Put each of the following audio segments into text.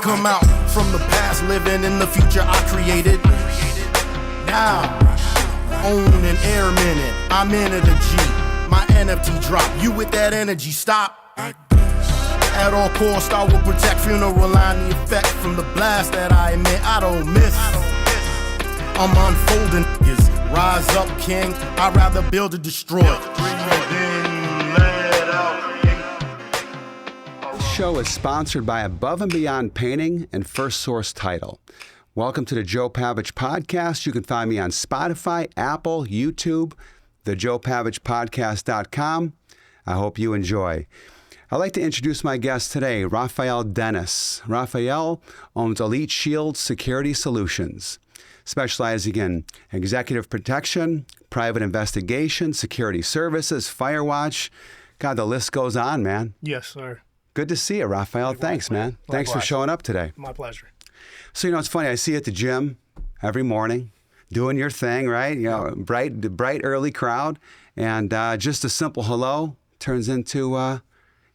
come out from the past, living in the future I created. Now, own an air minute, I'm in at a G. My NFT drop, you with that energy, stop. At all costs, I will protect funeral line the effect from the blast that I emit. I don't miss. I'm unfolding, rise up, king. I'd rather build or destroy. This show is sponsored by Above and Beyond Painting and First Source Title. Welcome to the Joe Pavich Podcast. You can find me on Spotify, Apple, YouTube, thejoepavichpodcast.com. I hope you enjoy. I'd like to introduce my guest today, Rafael Denis. Rafael owns Elite Shield Security Solutions, specializing in executive protection, private investigation, security services, firewatch. God, the list goes on, man. Yes, sir. Good to see you, Rafael. Thanks, man. Thanks for showing up today. My pleasure. So, it's funny. I see you at the gym every morning, doing your thing, right? Bright, early crowd. And just a simple hello turns into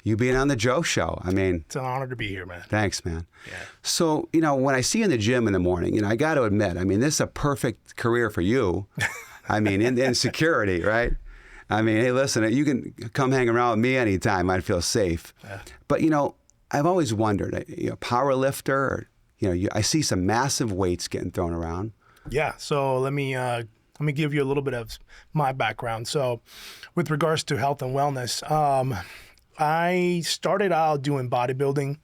you being on the Joe Show. I mean, it's an honor to be here, man. Thanks, man. Yeah. So, when I see you in the gym in the morning, I got to admit, this is a perfect career for you. In security, right? Hey, listen, you can come hang around with me anytime. I'd feel safe. Yeah. But, I've always wondered, power lifter, or, I see some massive weights getting thrown around. Yeah. So let me give you a little bit of my background. So with regards to health and wellness, I started out doing bodybuilding.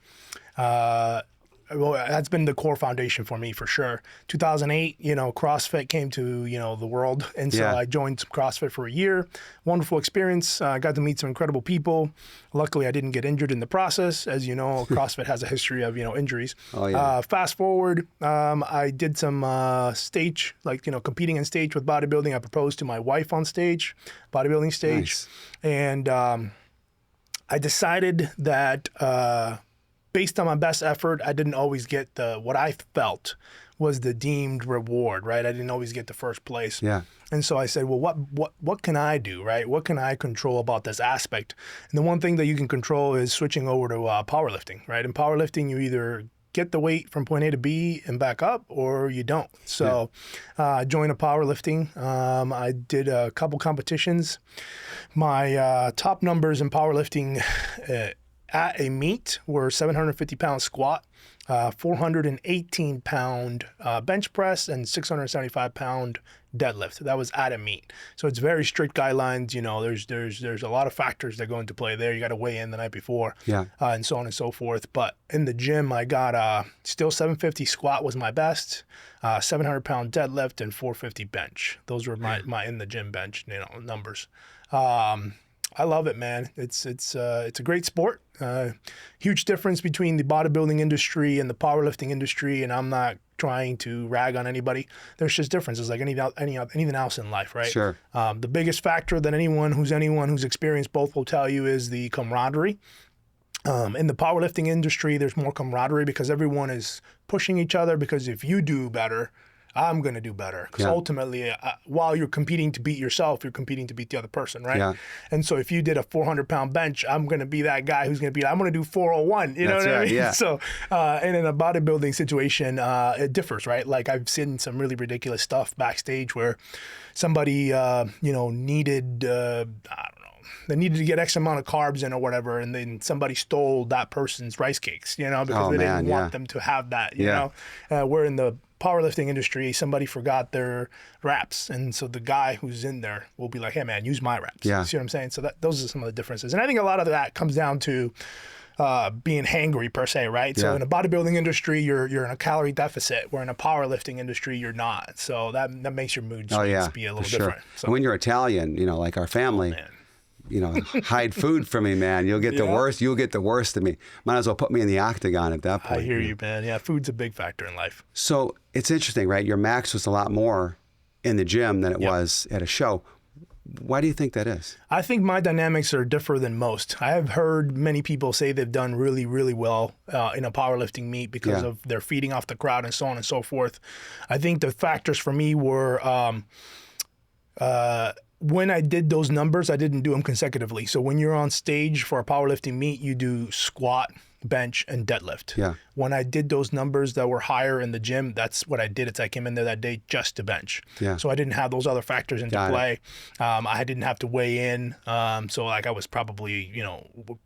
Well, that's been the core foundation for me for sure. 2008, CrossFit came to, the world. And so I joined CrossFit for a year. Wonderful experience. I got to meet some incredible people. Luckily, I didn't get injured in the process. As you know, CrossFit has a history of, injuries. Oh, yeah. Fast forward, I did some stage, competing in stage with bodybuilding. I proposed to my wife on stage, bodybuilding stage. Nice. And I decided that based on my best effort, I didn't always get what I felt was the deemed reward, right? I didn't always get the first place. Yeah. And so I said, well, what can I do, right? What can I control about this aspect? And the one thing that you can control is switching over to powerlifting, right? In powerlifting, you either get the weight from point A to B and back up, or you don't. So I joined a powerlifting. I did a couple competitions. My top numbers in powerlifting at a meet were 750-pound squat, 418-pound bench press, and 675-pound deadlift. That was at a meet. So it's very strict guidelines. There's a lot of factors that go into play there. You got to weigh in the night before, and so on and so forth. But in the gym, I got still 750 squat was my best, 700-pound deadlift, and 450 bench. Those were my in the gym bench numbers. I love it, man. It's a great sport. Huge difference between the bodybuilding industry and the powerlifting industry, and I'm not trying to rag on anybody. There's just differences like anything else in life, right? Sure. The biggest factor that anyone who's experienced both will tell you is the camaraderie. In the powerlifting industry, there's more camaraderie because everyone is pushing each other, because if you do better, I'm going to do better. Because ultimately, while you're competing to beat yourself, you're competing to beat the other person, right? Yeah. And so if you did a 400-pound bench, I'm going to be that guy who's going to I'm going to do 401. You know what I mean? Yeah. So, and in a bodybuilding situation, it differs, right? Like I've seen some really ridiculous stuff backstage where somebody, needed, they needed to get X amount of carbs in or whatever, and then somebody stole that person's rice cakes, because they didn't want them to have that, you know? We're in the powerlifting industry, somebody forgot their wraps, and so the guy who's in there will be like, hey man, use my wraps. Yeah. See what I'm saying? So those are some of the differences. And I think a lot of that comes down to being hangry per se, right? So in a bodybuilding industry, you're in a calorie deficit, where in a powerlifting industry, you're not. So that makes your mood swings be a little different. So, and when you're Italian, like our family, hide food from me, man. You'll get the worst. You'll get the worst of me. Might as well put me in the octagon at that point. I hear you, man. Yeah, food's a big factor in life. So it's interesting, right? Your max was a lot more in the gym than it was at a show. Why do you think that is? I think my dynamics are different than most. I have heard many people say they've done really, really well in a powerlifting meet because of their feeding off the crowd and so on and so forth. I think the factors for me were when I did those numbers, I didn't do them consecutively. So when you're on stage for a powerlifting meet, you do squat, bench, and deadlift. Yeah. When I did those numbers that were higher in the gym, that's what I did. It's I came in there that day just to bench. Yeah. So I didn't have those other factors into Got it. play. I didn't have to weigh in. So like I was probably,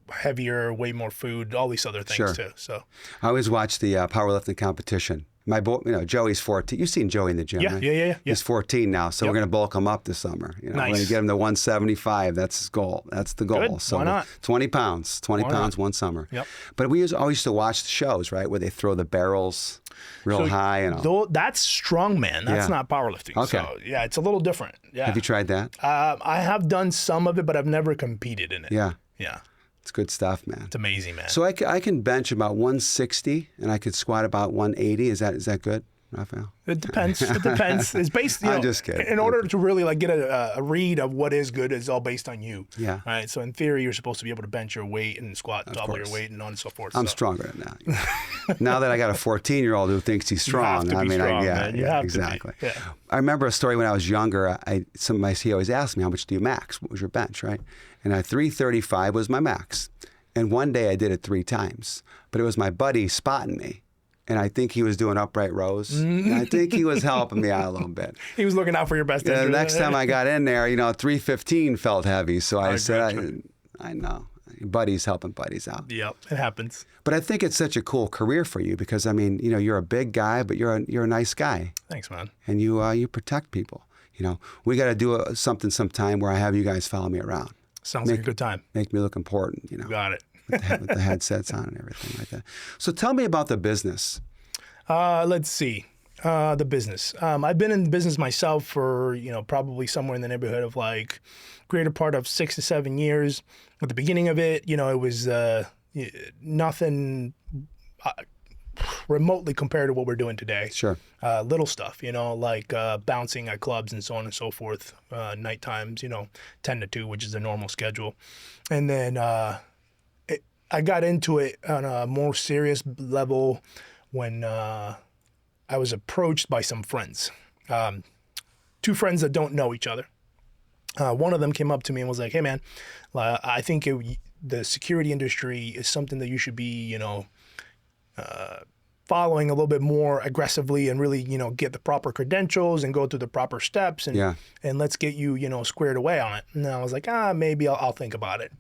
heavier, way more food, all these other things Sure. too. So I always watch the powerlifting competition. My boy, Joey's 14. You've seen Joey in the gym, Yeah, right? yeah. He's 14 now, so we're going to bulk him up this summer. We're going to Nice. get him to 175. That's his goal. That's the goal. Good. So Why not? 20 pounds. 20 Why pounds not? one summer. Yep. But we always used to watch the shows, right, where they throw the barrels real So high and all. that's strongman. That's Yeah. not powerlifting. Okay. So yeah, it's a little different. Yeah. Have you tried that? I have done some of it, but I've never competed in it. Yeah. Yeah. It's good stuff, man. It's amazing, man. So I can bench about 160 and I could squat about 180. Is that good, Rafael? It depends. It depends. It's based. I'm just kidding. In order to really get a read of what is good, it's all based on you. Yeah. Right. So in theory, you're supposed to be able to bench your weight and squat double course. your weight and on and so forth. I'm so. stronger than that. Now that I got a 14-year-old who thinks he's strong, to be strong, man. You have to be. exactly. Yeah. I remember a story when I was younger. He always asked me, "How much do you max? What was your bench?" Right? And 335 was my max. And one day I did it 3 times, but it was my buddy spotting me. And I think he was doing upright rows. And I think he was helping me out a little bit. He was looking out for your best The interest. next time I got in there, 315 felt heavy. So I said, gotcha. I know. Buddies helping buddies out. Yep, it happens. But I think it's such a cool career for you because, you're a big guy, but you're a nice guy. Thanks, man. And you protect people. We got to do something sometime where I have you guys follow me around. Sounds like a good time. Make me look important, Got it. with the headsets on and everything like that. So tell me about the business. Let's see. The business. I've been in business myself for, probably somewhere in the neighborhood of greater part of 6 to 7 years. At the beginning of it, it was nothing remotely compared to what we're doing today. Sure. Little stuff, like bouncing at clubs and so on and so forth. Night times, 10 to 2, which is the normal schedule. And then I got into it on a more serious level when I was approached by some friends, 2 friends that don't know each other. One of them came up to me and was like, "Hey, man, I think the security industry is something that you should be, following a little bit more aggressively and really, get the proper credentials and go through the proper steps and let's get you, squared away on it." And I was like, maybe I'll think about it.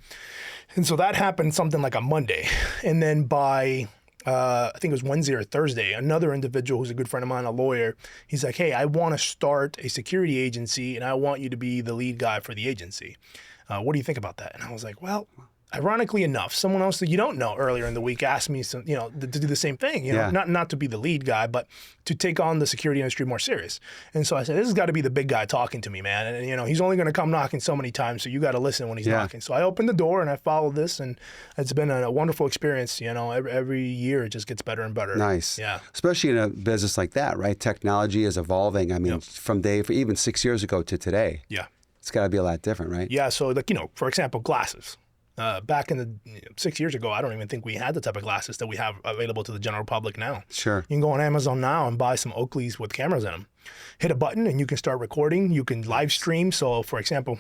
And so that happened something like a Monday. And then by, I think it was Wednesday or Thursday, another individual who's a good friend of mine, a lawyer, he's like, "Hey, I want to start a security agency and I want you to be the lead guy for the agency. What do you think about that?" And I was like, well, ironically enough, someone else that you don't know earlier in the week asked me to do the same thing, not to be the lead guy, but to take on the security industry more serious. And so I said, this has got to be the big guy talking to me, man. And, he's only going to come knocking so many times, so you got to listen when he's knocking. So I opened the door and I followed this, and it's been a wonderful experience. Every year it just gets better and better. Nice. Yeah. Especially in a business like that, right? Technology is evolving. From even 6 years ago to today. Yeah. It's got to be a lot different, right? Yeah. So, for example, glasses. Back in the 6 years ago, I don't even think we had the type of glasses that we have available to the general public now. Sure. You can go on Amazon now and buy some Oakleys with cameras in them. Hit a button and you can start recording. You can live stream. So, for example,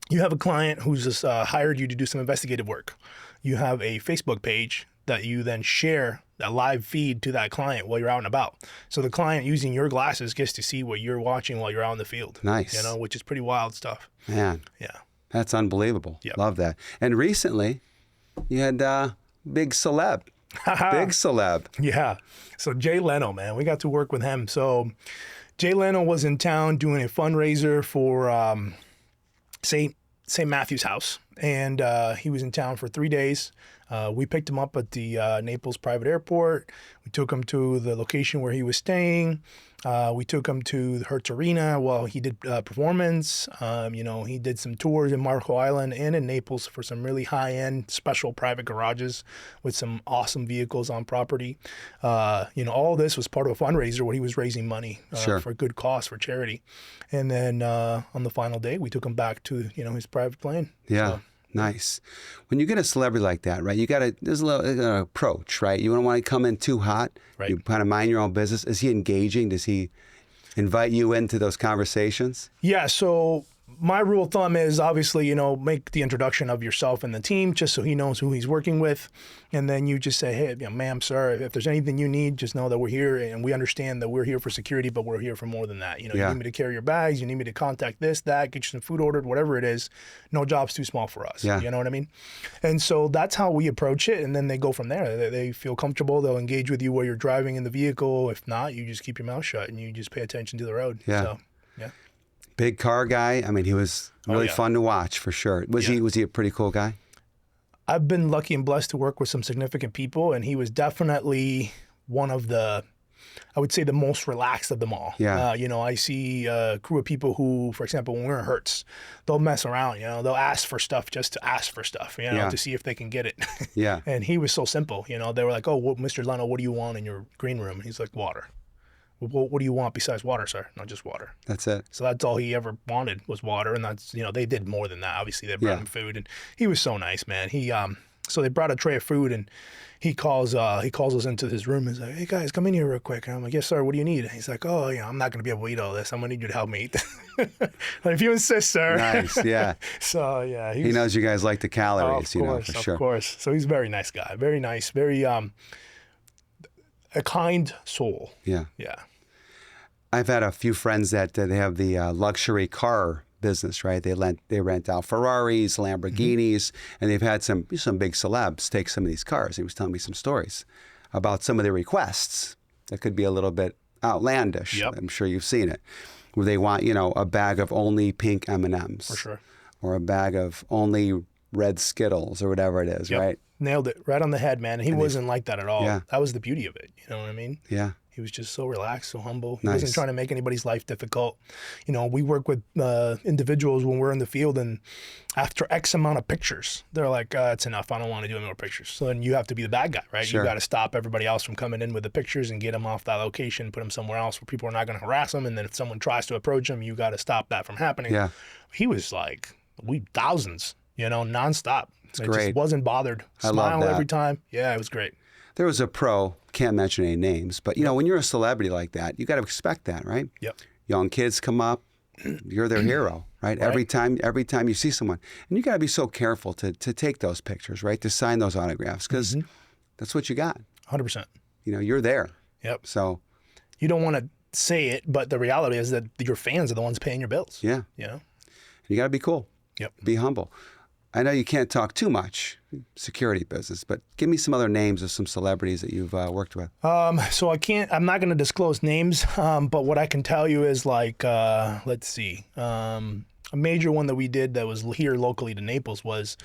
you have a client who's just hired you to do some investigative work. You have a Facebook page that you then share that live feed to that client while you're out and about. So the client using your glasses gets to see what you're watching while you're out in the field. Nice. Which is pretty wild stuff. Man. Yeah. That's unbelievable. Yep. Love that. And recently, you had big celeb. Big celeb. Yeah. So Jay Leno, man, we got to work with him. So Jay Leno was in town doing a fundraiser for St. Matthew's House. And he was in town for 3 days. We picked him up at the Naples private airport. We took him to the location where he was staying. We took him to the Hertz Arena while he did performance. He did some tours in Marco Island and in Naples for some really high-end special private garages with some awesome vehicles on property. All this was part of a fundraiser where he was raising money for good cause, for charity. And then on the final day, we took him back to, his private plane. Yeah. So, nice. When you get a celebrity like that, right, there's a little approach, right? You don't want to come in too hot. Right. You kind of mind your own business. Is he engaging? Does he invite you into those conversations? Yeah, so my rule of thumb is obviously, make the introduction of yourself and the team just so he knows who he's working with. And then you just say, hey, ma'am, sir, if there's anything you need, just know that we're here and we understand that we're here for security, but we're here for more than that. You need me to carry your bags, you need me to contact this, that, get you some food ordered, whatever it is. No job's too small for us. Yeah. You know what I mean? And so that's how we approach it. And then they go from there. They feel comfortable. They'll engage with you while you're driving in the vehicle. If not, you just keep your mouth shut and you just pay attention to the road. Yeah. So, yeah. Big car guy. I mean, he was really fun to watch for sure. Was he a pretty cool guy? I've been lucky and blessed to work with some significant people, and he was definitely one of the, I would say, the most relaxed of them all. Yeah. I see a crew of people who, for example, when we're in Hertz, they'll mess around, they'll ask for stuff just to ask for stuff, to see if they can get it. Yeah. And he was so simple, they were like, oh, Mr. Leno, what do you want in your green room? And he's like, water. Well, what do you want besides water, sir? No, just water. That's it. So that's all he ever wanted was water. And that's, they did more than that. Obviously, they brought him food. And he was so nice, man. So they brought a tray of food and he calls us into his room and he's like, hey, guys, come in here real quick. And I'm like, yes, sir, what do you need? And he's like, oh, I'm not going to be able to eat all this. I'm going to need you to help me eat. Like, if you insist, sir. Nice, yeah. So, yeah. He knows you guys like the calories, for sure. Of course. So he's a very nice guy. Very nice. Very, a kind soul. Yeah. Yeah. I've had a few friends that they have the luxury car business, right? They rent out Ferraris, Lamborghinis, and they've had some big celebs take some of these cars. He was telling me some stories about some of their requests that could be a little bit outlandish. Yep. I'm sure you've seen it, where they want a bag of only pink M&Ms, For sure. or a bag of only red Skittles, or whatever it is, right? Nailed it right on the head, man. And he wasn't like that at all. Yeah. That was the beauty of it. You know what I mean? Yeah. He was just so relaxed, so humble. He Nice. wasn't trying to make anybody's life difficult. We work with individuals when we're in the field, and after X amount of pictures, they're like, it's enough. I don't want to do any more pictures. So then you have to be the bad guy, right? Sure. You got to stop everybody else from coming in with the pictures and get them off that location, put them somewhere else where people are not going to harass them. And then if someone tries to approach him, you got to stop that from happening. Yeah. He was like, thousands, nonstop. It great. just wasn't bothered. I love Smiled that. every time. Yeah, it was great. There was a pro, can't mention any names, but when you're a celebrity like that, you got to expect that, right? Yep. Young kids come up, you're their hero, right? Every time you see someone, and you got to be so careful to take those pictures, right? To sign those autographs, because that's what you got. 100%. You're there. Yep. So You don't want to say it, but the reality is that your fans are the ones paying your bills. yeah, you got to be cool. Yep. Be humble. I know you can't talk too much security business, but give me some other names of some celebrities that you've worked with. So I'm not going to disclose names, but what I can tell you is let's see. A major one that we did that was here locally to Naples was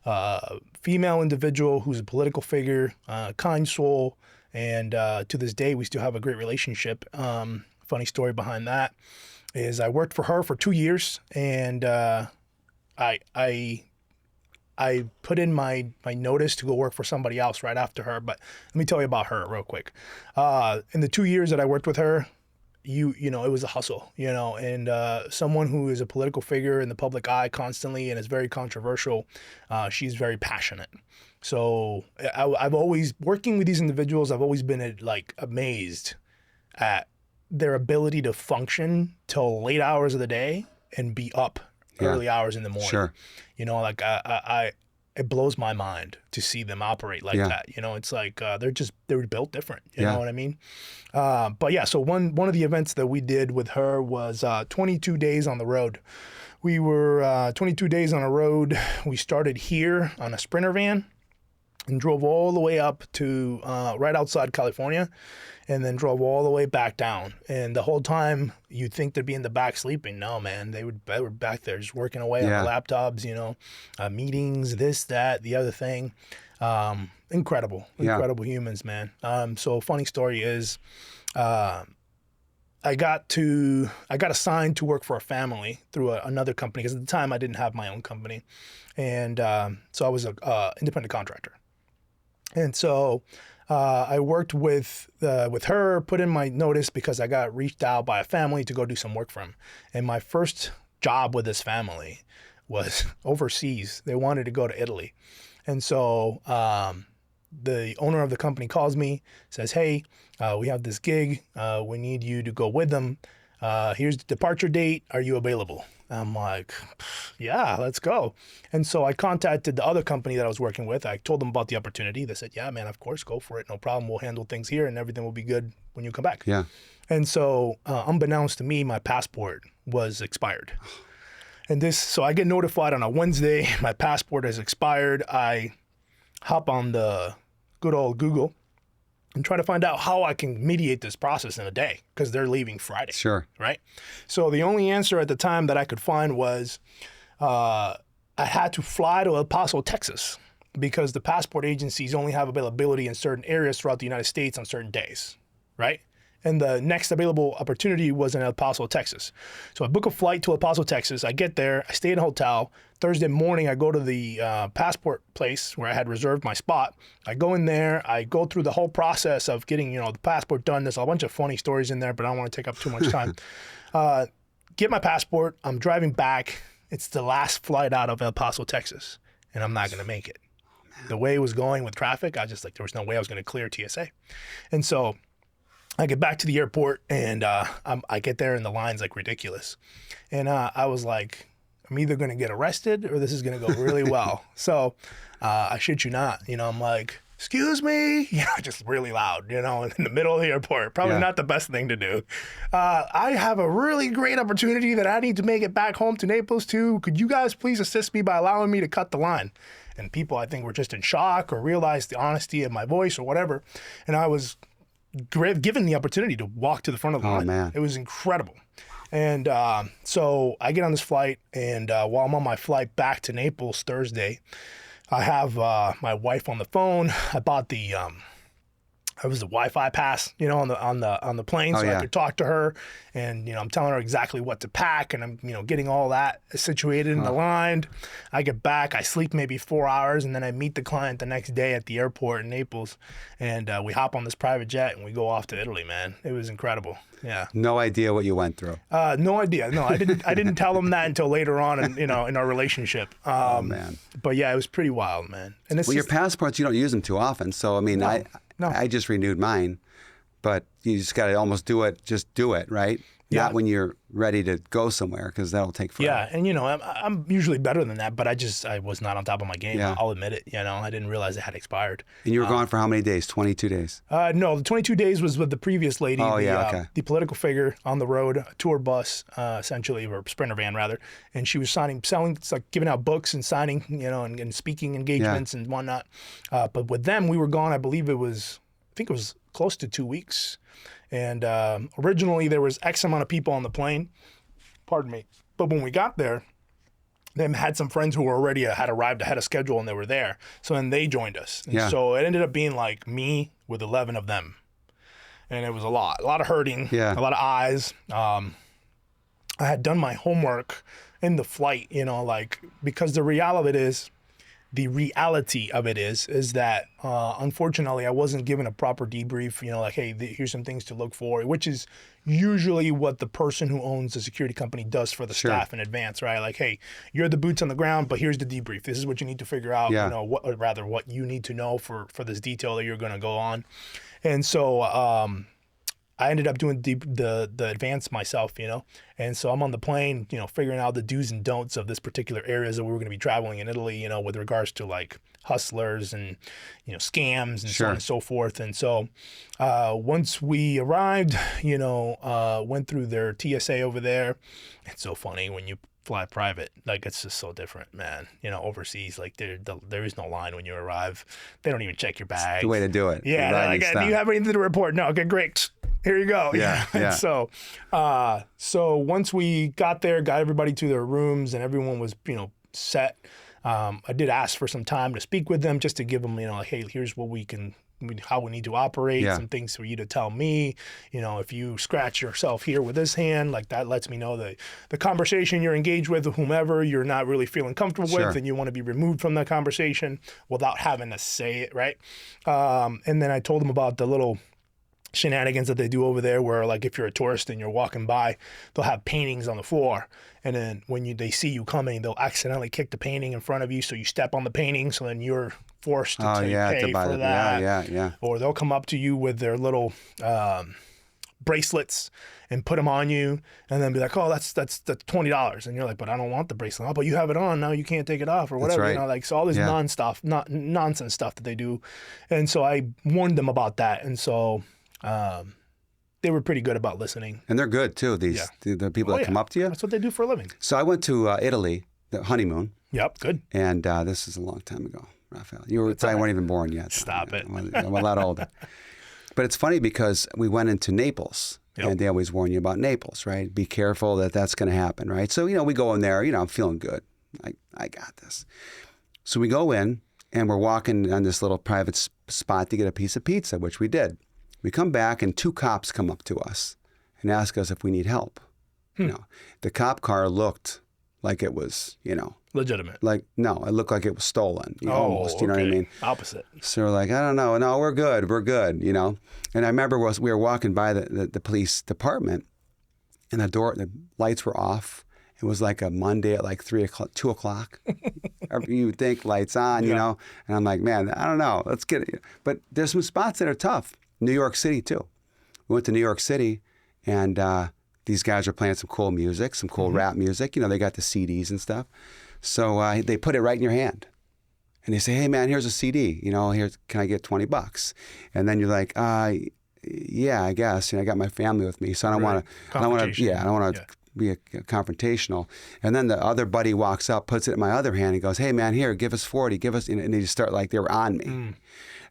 a female individual who's a political figure, kind soul, and to this day we still have a great relationship. Funny story behind that is I worked for her for 2 years, and I put in my notice to go work for somebody else right after her. But let me tell you about her real quick. In the 2 years that I worked with her, it was a hustle, and someone who is a political figure in the public eye constantly and is very controversial, she's very passionate. So I've always, working with these individuals, I've always been amazed at their ability to function till late hours of the day and be up early hours in the morning. Sure. It blows my mind to see them operate like that. It's like they were built different. You know what I mean? But yeah, so one of the events that we did with her was 22 days on the road. We were 22 days on a road. We started here on a Sprinter van and drove all the way up to right outside California, and then drove all the way back down. And the whole time you'd think they'd be in the back sleeping. No, man, they were back there just working away on the laptops, meetings, this, that, the other thing. Incredible humans, man. So funny story is I got assigned to work for a family through another company, because at the time I didn't have my own company. And so I was an independent contractor. And so I worked with her, put in my notice because I got reached out by a family to go do some work for them. And my first job with this family was overseas. They wanted to go to Italy. And so the owner of the company calls me, says, hey, we have this gig. We need you to go with them. Here's the departure date. Are you available? I'm like, yeah, let's go. And so I contacted the other company that I was working with. I told them about the opportunity. They said, yeah, man, of course, go for it. No problem. We'll handle things here and everything will be good when you come back. Yeah. And so unbeknownst to me, my passport was expired. And so I get notified on a Wednesday, my passport has expired. I hop on the good old Google and try to find out how I can mediate this process in a day because they're leaving Friday. Sure. Right? So the only answer at the time that I could find was I had to fly to El Paso, Texas, because the passport agencies only have availability in certain areas throughout the United States on certain days, right? And the next available opportunity was in El Paso, Texas. So I book a flight to El Paso, Texas. I get there. I stay in a hotel. Thursday morning, I go to the passport place where I had reserved my spot. I go in there. I go through the whole process of getting, the passport done. There's a bunch of funny stories in there, but I don't want to take up too much time. Get my passport. I'm driving back. It's the last flight out of El Paso, Texas, and I'm not going to make it. The way it was going with traffic, I just there was no way I was going to clear TSA. And so I get back to the airport and I get there and the line's like ridiculous. And I was like, I'm either going to get arrested or this is going to go really well. So I shit you not, I'm like, excuse me, just really loud, in the middle of the airport. Probably not the best thing to do. I have a really great opportunity that I need to make it back home to Naples too. Could you guys please assist me by allowing me to cut the line? And people, I think, were just in shock or realized the honesty of my voice or whatever. And I was given the opportunity to walk to the front of the line. Man. It was incredible. And so I get on this flight, and while I'm on my flight back to Naples Thursday, I have my wife on the phone. I bought the Wi-Fi pass, on the plane, so I could talk to her, and I'm telling her exactly what to pack, and I'm getting all that situated and aligned. I get back, I sleep maybe 4 hours, and then I meet the client the next day at the airport in Naples, and we hop on this private jet and we go off to Italy. Man, it was incredible. Yeah. No idea what you went through. No idea. No, I didn't tell them that until later on, in our relationship. Man. But yeah, it was pretty wild, man. And Your passports, you don't use them too often, so I mean, No. I just renewed mine, but you just got to almost do it, right? Yeah. Not when you're ready to go somewhere, because that'll take forever. Yeah, and I'm usually better than that, but I was not on top of my game. Yeah. I'll admit it. I didn't realize it had expired. And you were gone for how many days? 22 days? No, the 22 days was with the previous lady. Oh, okay. The political figure on the road, a tour bus, essentially, or sprinter van rather, and she was selling, it's like giving out books and signing, and speaking engagements and whatnot. But with them, we were gone. I think it was close to 2 weeks. And originally there was X amount of people on the plane, pardon me. But when we got there, they had some friends who were already had arrived ahead of schedule and they were there. So then they joined us. And so it ended up being like me with 11 of them. And it was a lot of hurting, a lot of eyes. I had done my homework in the flight, because the reality of it is that, unfortunately, I wasn't given a proper debrief, like, hey, here's some things to look for, which is usually what the person who owns the security company does for the staff in advance, right? Like, hey, you're the boots on the ground, but here's the debrief. This is what you need to figure out, what you need to know for this detail that you're going to go on. And so, I ended up doing the advance myself, and so I'm on the plane, figuring out the do's and don'ts of this particular areas that we were going to be traveling in Italy, with regards to like hustlers and, scams and so on and so forth. And so once we arrived, went through their TSA over there. It's so funny when you fly private, like it's just so different, man. Overseas, like there is no line when you arrive. They don't even check your bags. It's the way to do it. Yeah, like, do you have anything to report? No, okay, great. Here you go. Yeah. So once we got there, got everybody to their rooms, and everyone was, set. I did ask for some time to speak with them, just to give them, like, hey, here's what how we need to operate, some things for you to tell me. If you scratch yourself here with this hand, like that lets me know that the conversation you're engaged with whomever you're not really feeling comfortable with, and you want to be removed from that conversation without having to say it, right? And then I told them about the little shenanigans that they do over there, where like if you're a tourist and you're walking by, they'll have paintings on the floor, and then when they see you coming, they'll accidentally kick the painting in front of you, so you step on the painting, so then you're forced to pay for that. Yeah. Or they'll come up to you with their little bracelets and put them on you, and then be like, oh, that's $20, and you're like, but I don't want the bracelet. Oh, but you have it on now, you can't take it off or whatever. right. You know, like, so all this nonsense stuff that they do, and so I warned them about that, and so they were pretty good about listening. And they're good too. These the people that come up to you. That's what they do for a living. So I went to Italy, the honeymoon. Yep, good. And this is a long time ago, Rafael. You probably weren't even born yet. Stop it. I'm a lot older. But it's funny because we went into Naples, and they always warn you about Naples, right? Be careful that that's going to happen, right? So, we go in there, I'm feeling good. I got this. So we go in, and we're walking on this little private spot to get a piece of pizza, which we did. We come back, and 2 cops come up to us and ask us if we need help. The cop car looked like it was, legitimate. Like, no, it looked like it was stolen. Almost, you know what I mean? Opposite. So we're like, I don't know. No, we're good, And I remember we were walking by the police department, and the lights were off. It was like a Monday at like 2 o'clock. You would think lights on, And I'm like, man, I don't know. Let's get it. But there's some spots that are tough. New York City, too. We went to New York City, and these guys were playing some cool music, some cool rap music. They got the CDs and stuff. So they put it right in your hand. And they say, hey, man, here's a CD. Can I get $20? And then you're like, yeah, I guess. I got my family with me, so I don't want to be confrontational. And then the other buddy walks up, puts it in my other hand, and goes, hey, man, here, give us 40, give us, and they just start like they were on me.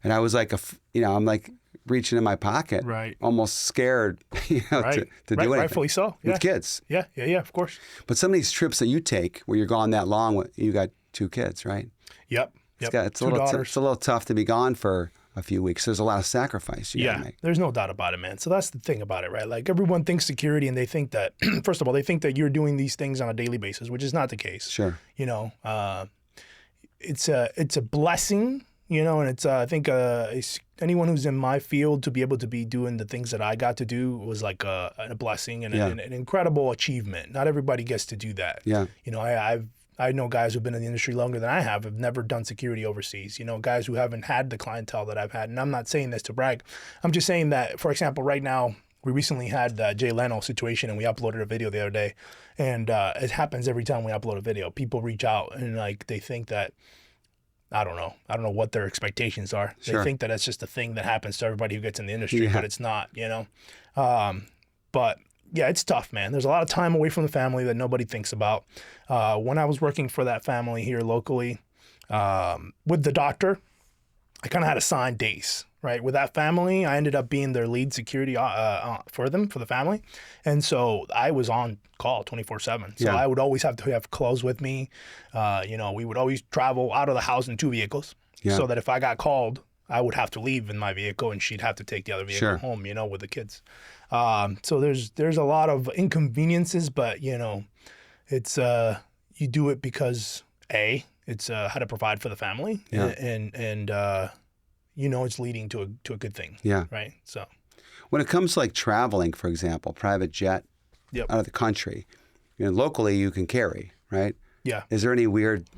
And I was like, I'm like reaching in my pocket, almost scared, to do anything. Rightfully so. With kids. Yeah, of course. But some of these trips that you take, where you're gone that long, you got 2 kids, right? Yep. It's a little tough to be gone for a few weeks. There's a lot of sacrifice you gotta make. There's no doubt about it, man. So that's the thing about it, right? Like, everyone thinks security, and they think that, first of all, they think that you're doing these things on a daily basis, which is not the case. Sure. It's a blessing, and it's anyone who's in my field to be able to be doing the things that I got to do was like a blessing and an incredible achievement. Not everybody gets to do that. Yeah. I know guys who've been in the industry longer than I have never done security overseas. Guys who haven't had the clientele that I've had. And I'm not saying this to brag. I'm just saying that, for example, right now, we recently had the Jay Leno situation, and we uploaded a video the other day. And it happens every time we upload a video. People reach out and they think that, I don't know what their expectations are. Sure. They think that it's just a thing that happens to everybody who gets in the industry, but it's not, But yeah, it's tough, man. There's a lot of time away from the family that nobody thinks about. When I was working for that family here locally, with the doctor, I kind of had assigned days, right? With that family, I ended up being their lead security for the family. And so I was on call 24/7. So I would always have to have clothes with me. We would always travel out of the house in 2 vehicles so that if I got called, I would have to leave in my vehicle, and she'd have to take the other vehicle home, with the kids. So there's a lot of inconveniences, but it's you do it because it's how to provide for the family, and it's leading to a good thing. Yeah. Right. So when it comes to like traveling, for example, private jet out of the country, locally you can carry, right? Yeah. Is there any weird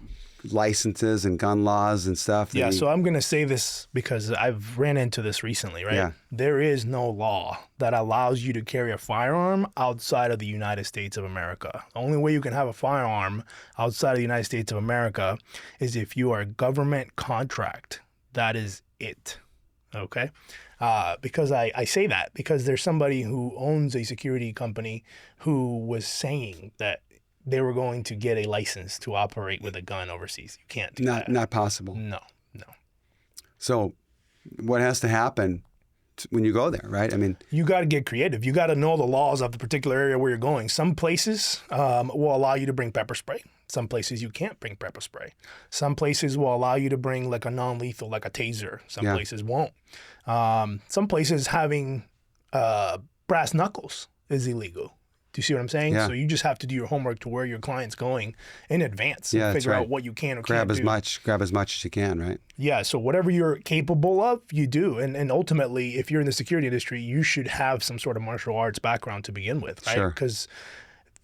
licenses and gun laws and stuff? So I'm going to say this because I've ran into this recently, right? Yeah. There is no law that allows you to carry a firearm outside of the United States of America. The only way you can have a firearm outside of the United States of America is if you are a government contract. That is it. Okay? Because I say that because there's somebody who owns a security company who was saying that they were going to get a license to operate with a gun overseas. You can't do that. Not possible. No. So what has to happen when you go there, right? I mean, you got to get creative. You got to know the laws of the particular area where you're going. Some places will allow you to bring pepper spray. Some places you can't bring pepper spray. Some places will allow you to bring like a non-lethal, like a taser. Some places won't. Some places having brass knuckles is illegal. Do you see what I'm saying? Yeah. So you just have to do your homework to where your client's going in advance and figure out what you can or can't do. Grab as much as you can, right? Yeah. So whatever you're capable of, you do. And ultimately, if you're in the security industry, you should have some sort of martial arts background to begin with, right? Sure. Because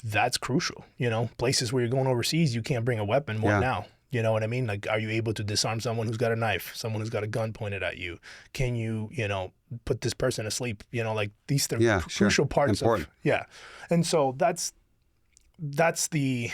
that's crucial. Places where you're going overseas, you can't bring a weapon. What now? You know what I mean? Like, are you able to disarm someone who's got a knife, someone who's got a gun pointed at you? Can you, put this person to sleep. Like these are Yeah, crucial parts Important. And so that's the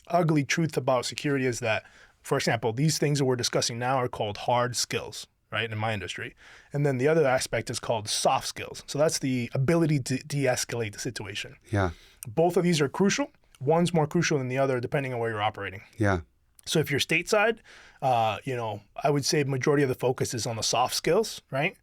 ugly truth about security is that, for example, these things that we're discussing now are called hard skills, right, in my industry. And then the other aspect is called soft skills. So that's the ability to de-escalate the situation. Yeah. Both of these are crucial. One's more crucial than the other, depending on where you're operating. Yeah. So if you're stateside, I would say majority of the focus is on the soft skills, right?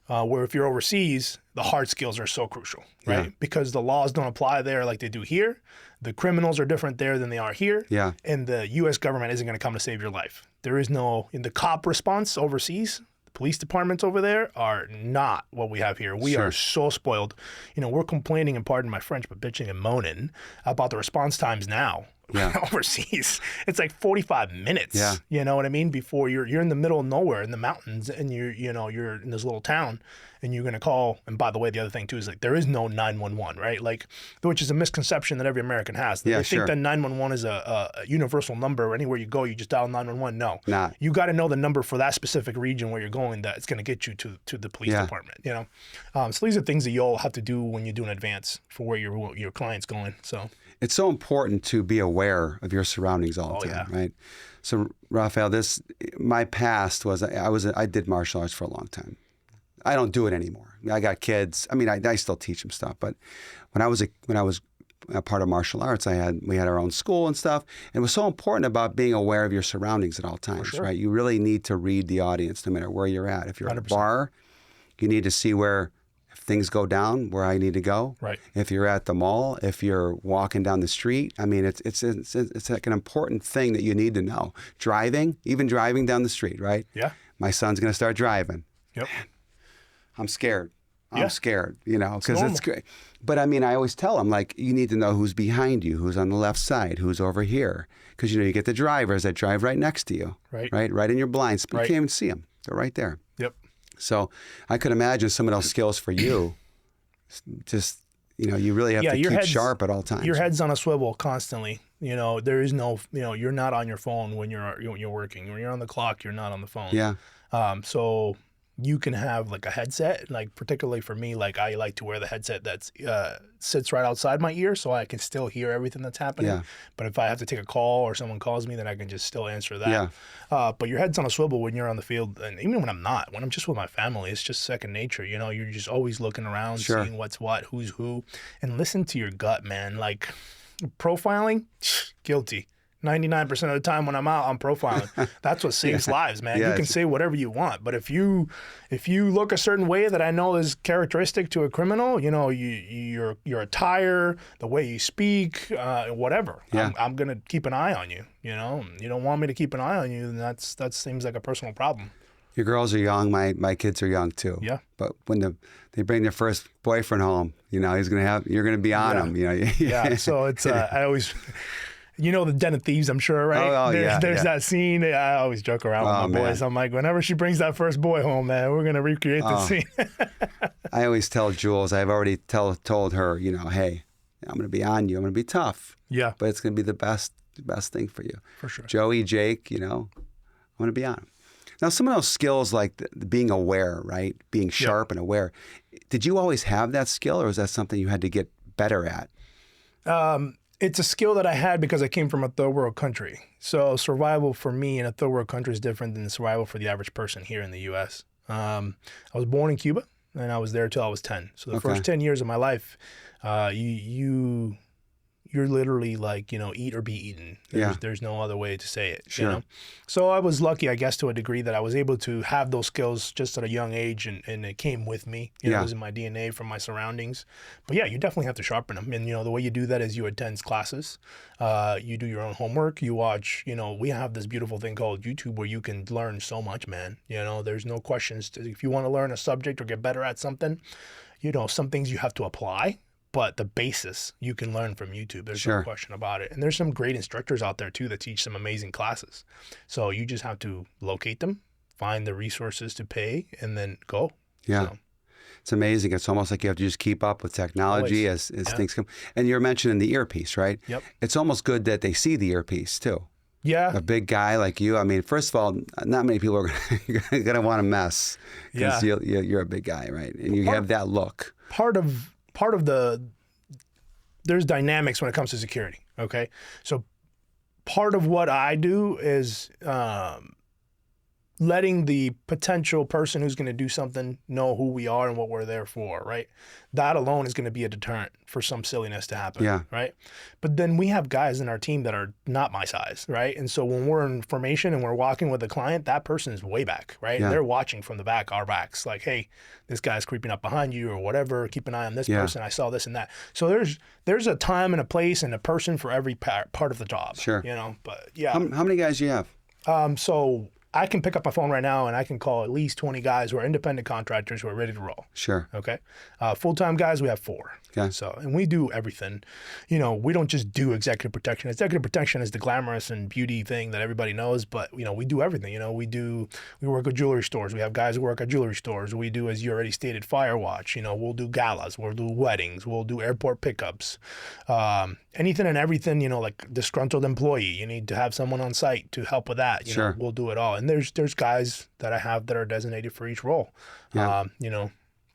Where if you're overseas, the hard skills are so crucial, right? Yeah. Because the laws don't apply there like they do here. The criminals are different there than they are here. Yeah. And the U.S. government isn't going to come to save your life. There is no, in the cop response overseas, the police departments over there are not what we have here. We are so spoiled. We're complaining, and pardon my French, but bitching and moaning about the response times now. Yeah. Overseas, it's like 45 minutes. Yeah. You know what I mean? Before you're in the middle of nowhere in the mountains, and you're in this little town, and you're gonna call. And by the way, the other thing too is like there is no 911, right? Like, which is a misconception that every American has. They think that 911 is a universal number. Anywhere you go, you just dial 911. No, Nah. You got to know the number for that specific region where you're going. That it's gonna get you to the police department. So these are things that you'll have to do when you do an advance for where your client's going. So. It's so important to be aware of your surroundings all the time, right? So, Rafael, my past was I did martial arts for a long time. I don't do it anymore. I got kids. I mean, I still teach them stuff, but when I was a part of martial arts, we had our own school and stuff, and it was so important about being aware of your surroundings at all times, right? You really need to read the audience no matter where you're at. If you're at a bar, you need to see where things go down, where I need to go. Right. If you're at the mall, if you're walking down the street, I mean, it's like an important thing that you need to know. Even driving down the street, right? Yeah. My son's going to start driving. Yep. Man, I'm scared. I'm Yeah. scared, because it's great. But I mean, I always tell them, like, you need to know who's behind you, who's on the left side, who's over here. Because, you get the drivers that drive right next to you. Right. Right in your blind spot. Right. You can't even see them. They're right there. Yep. So I could imagine some of those skills for you, just, you really have to keep sharp at all times. Your head's on a swivel constantly. There is no, you're not on your phone when you're working. When you're on the clock, you're not on the phone. Yeah. So you can have like a headset, like particularly for me, like I like to wear the headset that sits right outside my ear so I can still hear everything that's happening. Yeah. But if I have to take a call or someone calls me, then I can just still answer that. Yeah. But your head's on a swivel when you're on the field. And even when I'm just with my family, it's just second nature. You're just always looking around, seeing what's what, who's who, and listen to your gut, man. Like profiling, guilty. 99% of the time when I'm out, I'm profiling. That's what saves lives, man. Yeah, you can say whatever you want, but if you look a certain way that I know is characteristic to a criminal, your attire, the way you speak, whatever, Yeah. I'm gonna keep an eye on you. You don't want me to keep an eye on you, then that seems like a personal problem. Your girls are young. My kids are young too. Yeah. But when they bring their first boyfriend home, you're gonna be on them. Yeah. So it's I always. The Den of Thieves, I'm sure, right? There's that scene. I always joke around with my boys. I'm like, whenever she brings that first boy home, man, we're going to recreate the scene. I always tell Jules, I've already told her, hey, I'm going to be on you. I'm going to be tough. Yeah. But it's going to be the best thing for you. For sure. Joey, Jake, I'm going to be on them. Now, some of those skills like being aware, right? Being sharp and aware. Did you always have that skill, or was that something you had to get better at? It's a skill that I had because I came from a third world country. So survival for me in a third world country is different than survival for the average person here in the U.S. I was born in Cuba, and I was there till I was 10. So the first 10 years of my life, you're literally like, eat or be eaten. There's no other way to say it. Sure. So I was lucky, I guess, to a degree that I was able to have those skills just at a young age, and it came with me. It was in my DNA from my surroundings. But yeah, you definitely have to sharpen them. And, the way you do that is you attend classes. You do your own homework. You watch, we have this beautiful thing called YouTube where you can learn so much, man. There's no questions. If you want to learn a subject or get better at something, some things you have to apply. But the basis you can learn from YouTube. There's no question about it. And there's some great instructors out there too that teach some amazing classes. So you just have to locate them, find the resources to pay, and then go. Yeah. So. It's amazing. It's almost like you have to just keep up with technology as things come. And you're mentioning the earpiece, right? Yep. It's almost good that they see the earpiece too. Yeah. A big guy like you. I mean, first of all, not many people are going to want to mess because you're a big guy, right? And you have that look. Part of there's dynamics when it comes to security. Okay. So part of what I do is letting the potential person who's going to do something know who we are and what we're there for, right? That alone is going to be a deterrent for some silliness to happen, right? But then we have guys in our team that are not my size, right? And so when we're in formation and we're walking with a client, that person is way back, right? And they're watching from the back, our backs, like, hey, this guy's creeping up behind you or whatever. Keep an eye on this person. I saw this and that. So there's a time and a place and a person for every part of the job, Sure. you know? But yeah. How many guys do you have? So I can pick up my phone right now and I can call at least 20 guys who are independent contractors who are ready to roll. Sure. Okay. Full-time guys, we have 4. Okay. So, and we do everything. You know, we don't just do executive protection. Executive protection is the glamorous and beauty thing that everybody knows, but, you know, we do everything. You know, we work with jewelry stores. We have guys who work at jewelry stores. We do, as you already stated, fire watch. You know, we'll do galas. We'll do weddings. We'll do airport pickups. Anything and everything, you know, like disgruntled employee. You need to have someone on site to help with that. You know, we'll do it all. And there's guys that I have that are designated for each role. You know,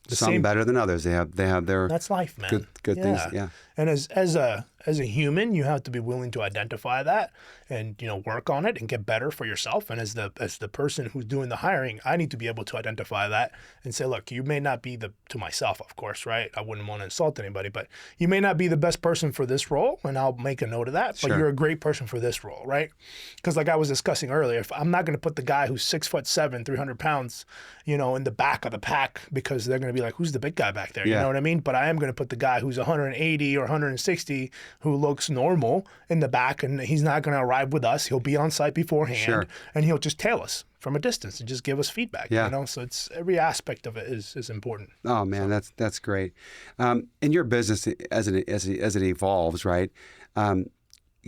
Some better than others. They have their that's life, man. Good things. Yeah. And as a human, you have to be willing to identify that and, you know, work on it and get better for yourself. And as the person who's doing the hiring, I need to be able to identify that and say, look, you may not be to myself, of course, right? I wouldn't want to insult anybody, but you may not be the best person for this role, and I'll make a note of that, but you're a great person for this role, right? Because like I was discussing earlier, if I'm not going to put the guy who's 6'7", 300 pounds, you know, in the back of the pack because they're going to be like, who's the big guy back there? You know what I mean? But I am going to put the guy who's 180 or 160 who looks normal in the back, and he's not going to arrive with us. He'll be on site beforehand, and he'll just tail us from a distance and just give us feedback. You know, so it's every aspect of it is important. Oh man, that's great. In your business as it evolves, right?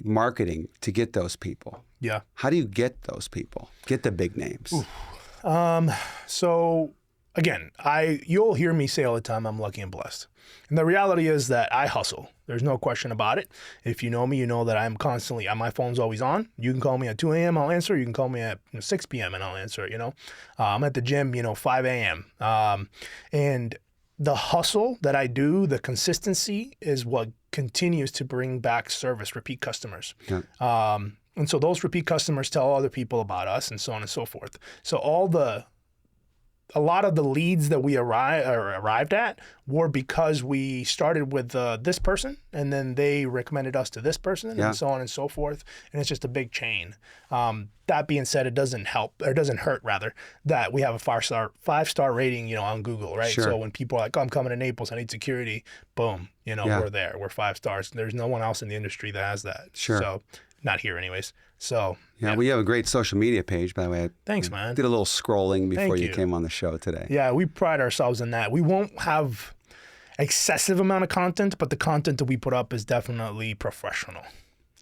Marketing to get those people. Yeah. How do you get those people? Get the big names. So again, you'll hear me say all the time, I'm lucky and blessed. And the reality is that I hustle. There's no question about it. If you know me, you know that I'm constantly, my phone's always on. You can call me at 2 a.m., I'll answer. You can call me at 6 p.m. and I'll answer, you know. I'm at the gym, 5 a.m. And the hustle that I do, the consistency is what continues to bring back service, repeat customers. Yeah. And so those repeat customers tell other people about us and so on and so forth. So a lot of the leads that we arrived at were because we started with this person and then they recommended us to this person and so on and so forth. And it's just a big chain. That being said, it doesn't hurt rather, that we have a 5-star rating, on Google, right? Sure. So when people are like, oh, I'm coming to Naples, I need security, boom, we're there. We're 5 stars. There's no one else in the industry that has that. Sure. So not here anyways. So yeah, we have a great social media page, by the way. Thanks, man. Did a little scrolling before you came on the show today. Yeah, we pride ourselves in that. We won't have excessive amount of content, but the content that we put up is definitely professional.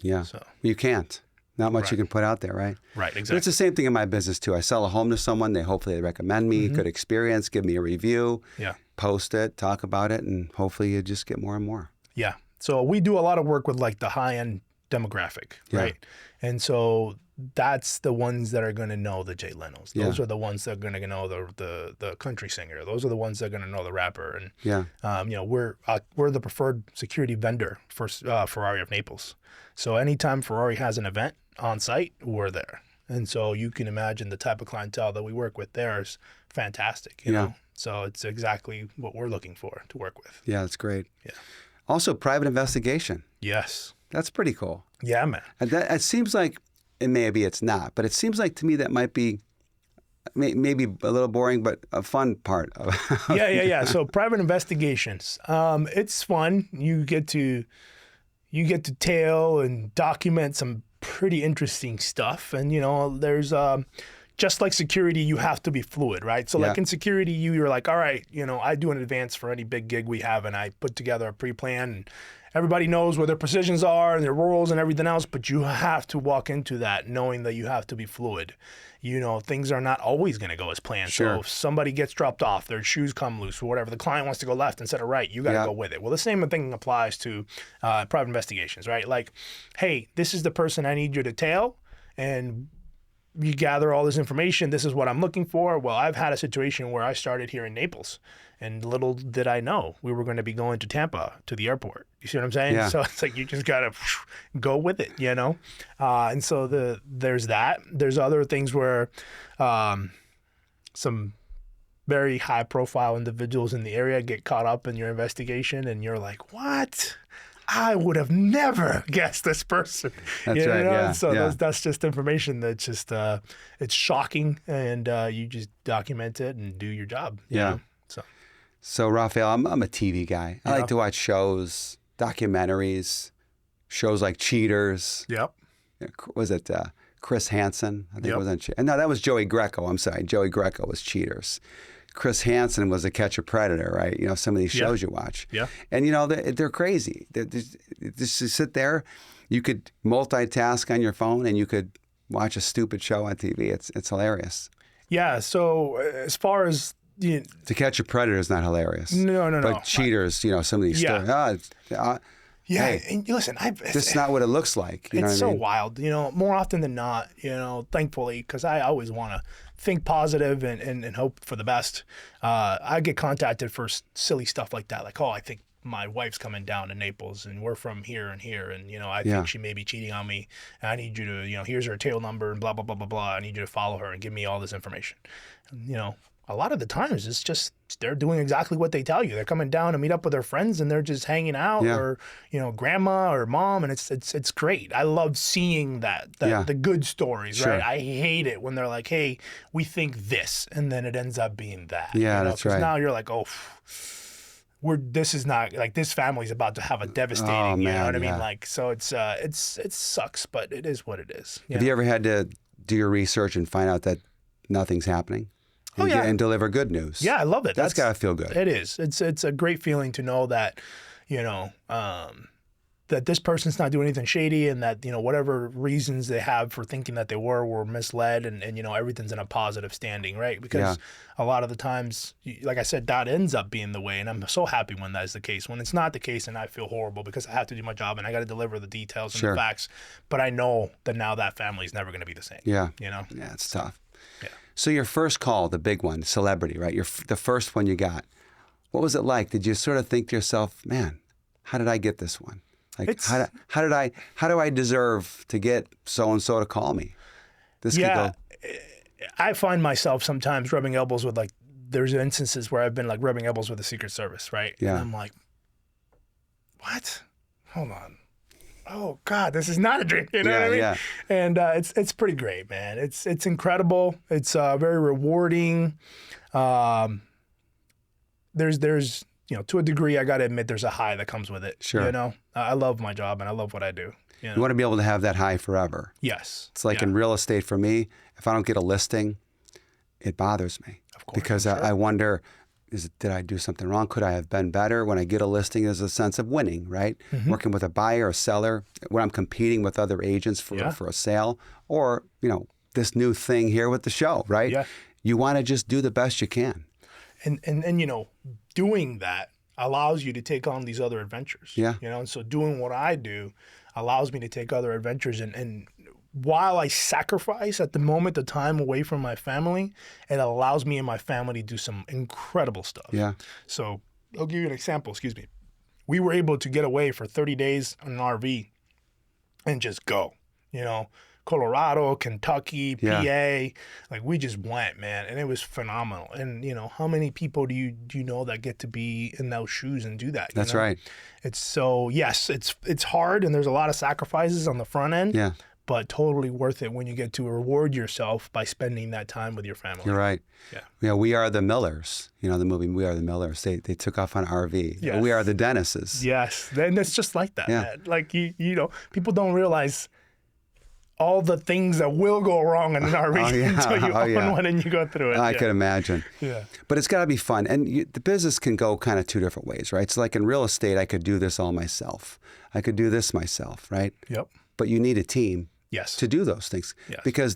Yeah, so you can't. Not much you can put out there, right? Right, exactly. But it's the same thing in my business too. I sell a home to someone, hopefully they recommend me, good experience, give me a review, post it, talk about it, and hopefully you just get more and more. Yeah. So we do a lot of work with like the high-end demographic, right? And so that's the ones that are going to know the Jay Leno's. Those are the ones that are going to know the country singer. Those are the ones that are going to know the rapper. And we're the preferred security vendor for Ferrari of Naples. So anytime Ferrari has an event on site, we're there. And so you can imagine the type of clientele that we work with there is fantastic. You know, so it's exactly what we're looking for to work with. Yeah, that's great. Yeah. Also, private investigation. Yes. That's pretty cool. Yeah, man. And it seems like, and maybe it's not, but it seems like to me that might be maybe a little boring, but a fun part of Yeah. So private investigations, it's fun. You get to tail and document some pretty interesting stuff. And, there's just like security, you have to be fluid, right? So like in security, you're like, all right, I do an advance for any big gig we have, and I put together a pre-plan, and everybody knows where their positions are and their roles and everything else, but you have to walk into that knowing that you have to be fluid. Things are not always going to go as planned. Sure. So if somebody gets dropped off, their shoes come loose or whatever, the client wants to go left instead of right, you got to go with it. Well, the same thing applies to private investigations, right? Like, hey, this is the person I need you to tail, and you gather all this information. This is what I'm looking for. Well, I've had a situation where I started here in Naples, and little did I know we were going to be going to Tampa to the airport. You see what I'm saying? Yeah. So it's like you just got to go with it, you know? And so there's that. There's other things where some very high profile individuals in the area get caught up in your investigation, and you're like, what? I would have never guessed this person. That's right. know? Yeah. So yeah. that's just information that's just it's shocking, and you just document it and do your job. You know? So Rafael, I'm a TV guy. I Yeah. like to watch shows, documentaries, shows like Cheaters. Yep. Was it Chris Hansen? I think Yep. it was on. No, that was Joey Greco. I'm sorry, Joey Greco was Cheaters. Chris Hansen was a Catch a Predator, right? You know, some of these shows you watch. Yeah. And, you know, they're crazy. Just to sit there, you could multitask on your phone and you could watch a stupid show on TV. It's hilarious. Yeah. So as far as To Catch a Predator is not hilarious. No. But Cheaters, you know, some of these Yeah. stories. Yeah, Hey, and listen, this is not what it looks like. You know it's what so I mean? wild, you know, more often than not, you know, thankfully, because I always want to think positive and hope for the best. I get contacted for silly stuff like that, like, oh, I think my wife's coming down to Naples and we're from here, and, you know, I think she may be cheating on me, and I need you to, you know, here's her tail number and blah, blah, blah, blah, blah. I need you to follow her and give me all this information. And, you know, a lot of the times it's just they're doing exactly what they tell you. They're coming down to meet up with their friends, and they're just hanging out, or, you know, grandma or mom, and it's great. I love seeing the good stories, right? I hate it when they're like, hey, we think this, and then it ends up being that. Yeah, you know? that's right. Now you're like, oh, this is not like this family's about to have a devastating, you know what I mean? Like, so it sucks, but it is what it is. Have you ever had to do your research and find out that nothing's happening? And deliver good news. Yeah, I love it. That's got to feel good. It is. It's a great feeling to know that, you know, that this person's not doing anything shady, and that, you know, whatever reasons they have for thinking that they were misled, and you know, everything's in a positive standing, right? Because a lot of the times, like I said, that ends up being the way, and I'm so happy when that is the case. When it's not the case, and I feel horrible because I have to do my job and I got to deliver the details and the facts, but I know that now that family is never going to be the same. Yeah. You know? Yeah, it's tough. Yeah. So your first call, the big one, celebrity, right? The first one you got. What was it like? Did you sort of think to yourself, man, how did I get this one? Like, how do I deserve to get so and so to call me? This could go. I find myself sometimes rubbing elbows with, like, there's instances where I've been like rubbing elbows with the Secret Service, right? Yeah. And I'm like, what? Hold on. Oh God, this is not a dream. You know what I mean? Yeah. And it's pretty great, man. It's incredible. It's very rewarding. There's you know, to a degree, I got to admit, there's a high that comes with it. Sure. You know, I love my job and I love what I do. You want to be able to have that high forever. Yes. It's like in real estate for me, if I don't get a listing, it bothers me. Of course. Because I wonder, did I do something wrong? Could I have been better? When I get a listing, there's a sense of winning, right? Mm-hmm. Working with a buyer or seller, when I'm competing with other agents for a sale, or, you know, this new thing here with the show, right? Yeah. You want to just do the best you can. And you know, doing that allows you to take on these other adventures. Yeah. You know, and so doing what I do allows me to take other adventures. And while I sacrifice at the moment the time away from my family, it allows me and my family to do some incredible stuff. Yeah. So I'll give you an example. Excuse me. We were able to get away for 30 days on an RV and just go, you know, Colorado, Kentucky, PA, like we just went, man, and it was phenomenal. And you know, how many people do you know that get to be in those shoes and do that? That's know? right. It's so it's hard, and there's a lot of sacrifices on the front end. Yeah. But totally worth it when you get to reward yourself by spending that time with your family. You're right. Yeah. Yeah, We Are the Millers. You know, the movie We Are the Millers. They took off on RV. Yes. We Are the Dennises. Yes. And it's just like that, Yeah. man. Like you know, people don't realize all the things that will go wrong in an RV until you own one and you go through it. I could imagine. Yeah. But it's got to be fun. And the business can go kind of two different ways, right? So like in real estate, I could do this all myself. I could do this myself, right? Yep. But you need a team Yes. to do those things. Yes. Because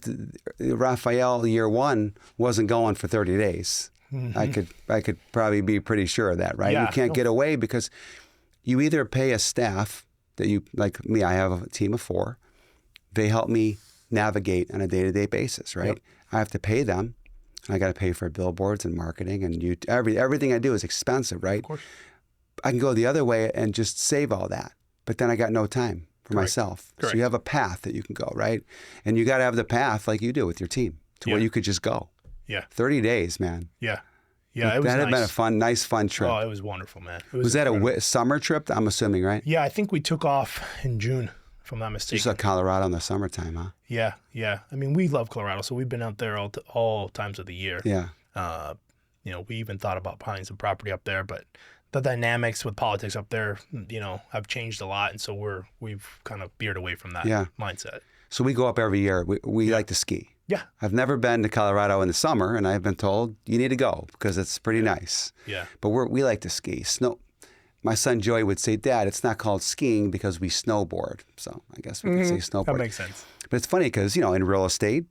Rafael, year one, wasn't going for 30 days. Mm-hmm. I could probably be pretty sure of that, right? Yeah. You can't get away because you either pay a staff that you, like me, I have a team of 4. They help me navigate on a day-to-day basis, right? Yep. I have to pay them. I got to pay for billboards and marketing, and everything I do is expensive, right? Of course. I can go the other way and just save all that, but then I got no time for myself. Correct. So you have a path that you can go, right? And you got to have the path like you do with your team to where you could just go. Yeah. 30 days, man. Yeah. Yeah, it was That had nice. been a nice, fun trip. Oh, it was wonderful, man. It Was that incredible. a summer trip? I'm assuming, right? Yeah, I think we took off in June, if I'm not You mistaken. saw Colorado in the summertime, huh? Yeah, yeah. I mean, we love Colorado, so we've been out there all times of the year. Yeah. You know, we even thought about buying some property up there, but the dynamics with politics up there, you know, have changed a lot, and so we've kind of veered away from that mindset. So we go up every year. We like to ski. Yeah. I've never been to Colorado in the summer, and I've been told you need to go because it's pretty nice. Yeah. But we like to ski. Snow. My son Joey would say, "Dad, it's not called skiing because we snowboard." So I guess we could say snowboard. That makes sense. But it's funny because, you know, in real estate,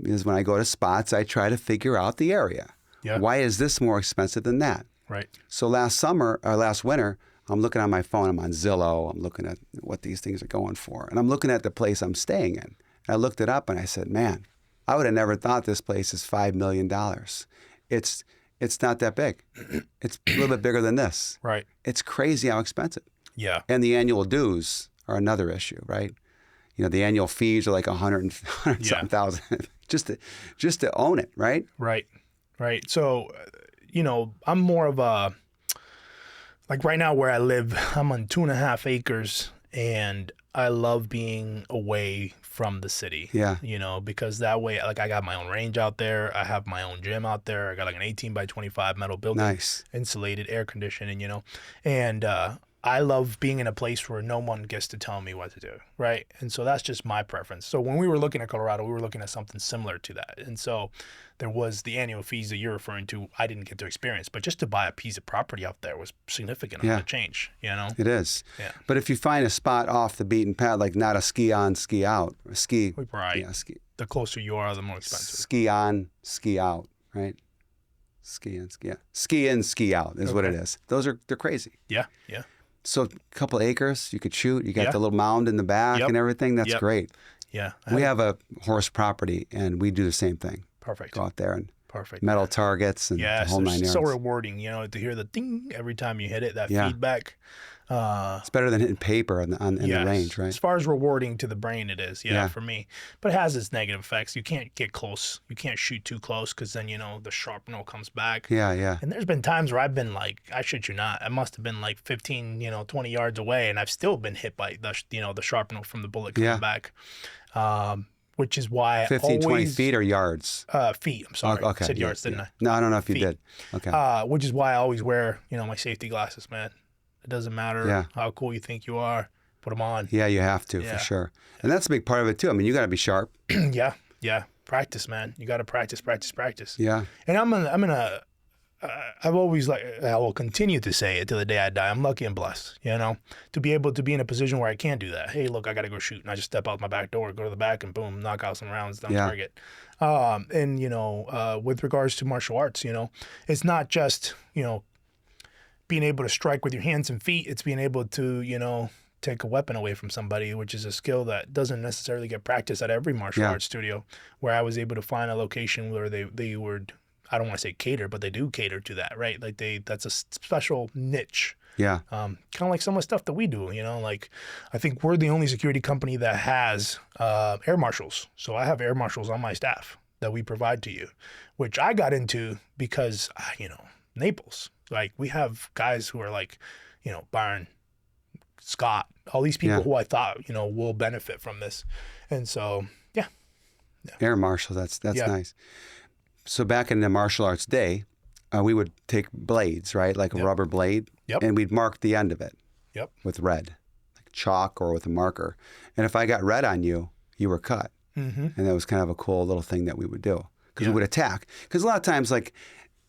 is when I go to spots, I try to figure out the area. Yeah. Why is this more expensive than that? Right. So last winter, I'm looking on my phone. I'm on Zillow. I'm looking at what these things are going for. And I'm looking at the place I'm staying in. And I looked it up and I said, man, I would have never thought this place is $5 million. It's not that big. It's a little bit bigger than this. Right. It's crazy how expensive. Yeah. And the annual dues are another issue, right? You know, the annual fees are like 100 something thousand just to own it, right? Right. Right. So, you know, I'm more of a, like right now where I live, I'm on 2.5 acres and I love being away from the city. Yeah. You know, because that way, like I got my own range out there. I have my own gym out there. I got like an 18 by 25 metal building. Nice. Insulated, air conditioning, you know. And I love being in a place where no one gets to tell me what to do, right? And so that's just my preference. So when we were looking at Colorado, we were looking at something similar to that. And so there was the annual fees that you're referring to. I didn't get to experience, but just to buy a piece of property out there was significant amount of change, you know? It is. Yeah. But if you find a spot off the beaten path, like not a ski on, ski out, or ski. Right. Yeah, ski. The closer you are, the more expensive. Ski on, ski out, right? Ski in, ski out. Ski in, ski out is what it is. They're crazy. Yeah, yeah. So a couple acres, you could shoot. You got Yeah. the little mound in the back Yep. and everything. That's Yep. great. Yeah. We have a horse property, and we do the same thing. Perfect. Go out there and Perfect. metal targets and Yes, the whole 9 yards. so rewarding, you know, to hear the ding every time you hit it, that Yeah. feedback. It's better than hitting paper in the range, right? As far as rewarding to the brain, it is, Yeah. for me. But it has its negative effects. You can't get close. You can't shoot too close because then, you know, the sharpener comes back. Yeah, yeah. And there's been times where I've been like, I shit you not, I must have been like 15, 20 yards away, and I've still been hit by the sharpener from the bullet coming back. Which is why 15, 20 always, feet or yards? feet. I'm sorry. Okay. I said yards, didn't I? No, I don't know if you Feet. did. Okay. Which is why I always wear, my safety glasses, man. It doesn't matter how cool you think you are. Put them on. Yeah, you have to, for sure. And that's a big part of it, too. I mean, you got to be sharp. Yeah. Practice, man. You got to practice. Yeah. And I've always I will continue to say it till the day I die. I'm lucky and blessed, to be able to be in a position where I can do that. Hey, look, I got to go shoot. And I just step out my back door, go to the back, and boom, knock out some rounds, down target. And with regards to martial arts, it's not just, being able to strike with your hands and feet. It's being able to, take a weapon away from somebody, which is a skill that doesn't necessarily get practiced at every martial arts studio, where I was able to find a location where they would, I don't want to say cater, but they do cater to that, right? Like that's a special niche. Yeah. Kind of like some of the stuff that we do, like I think we're the only security company that has air marshals. So I have air marshals on my staff that we provide to you, which I got into because, Naples, like we have guys who are like, Byron, Scott, all these people who I thought, will benefit from this. And so, yeah. Air marshal, that's nice. So back in the martial arts day, we would take blades, right? Like a rubber blade. Yep. And we'd mark the end of it. Yep. With red, like chalk or with a marker. And if I got red on you, you were cut. Mm-hmm. And that was kind of a cool little thing that we would do. Because we would attack. Because a lot of times, like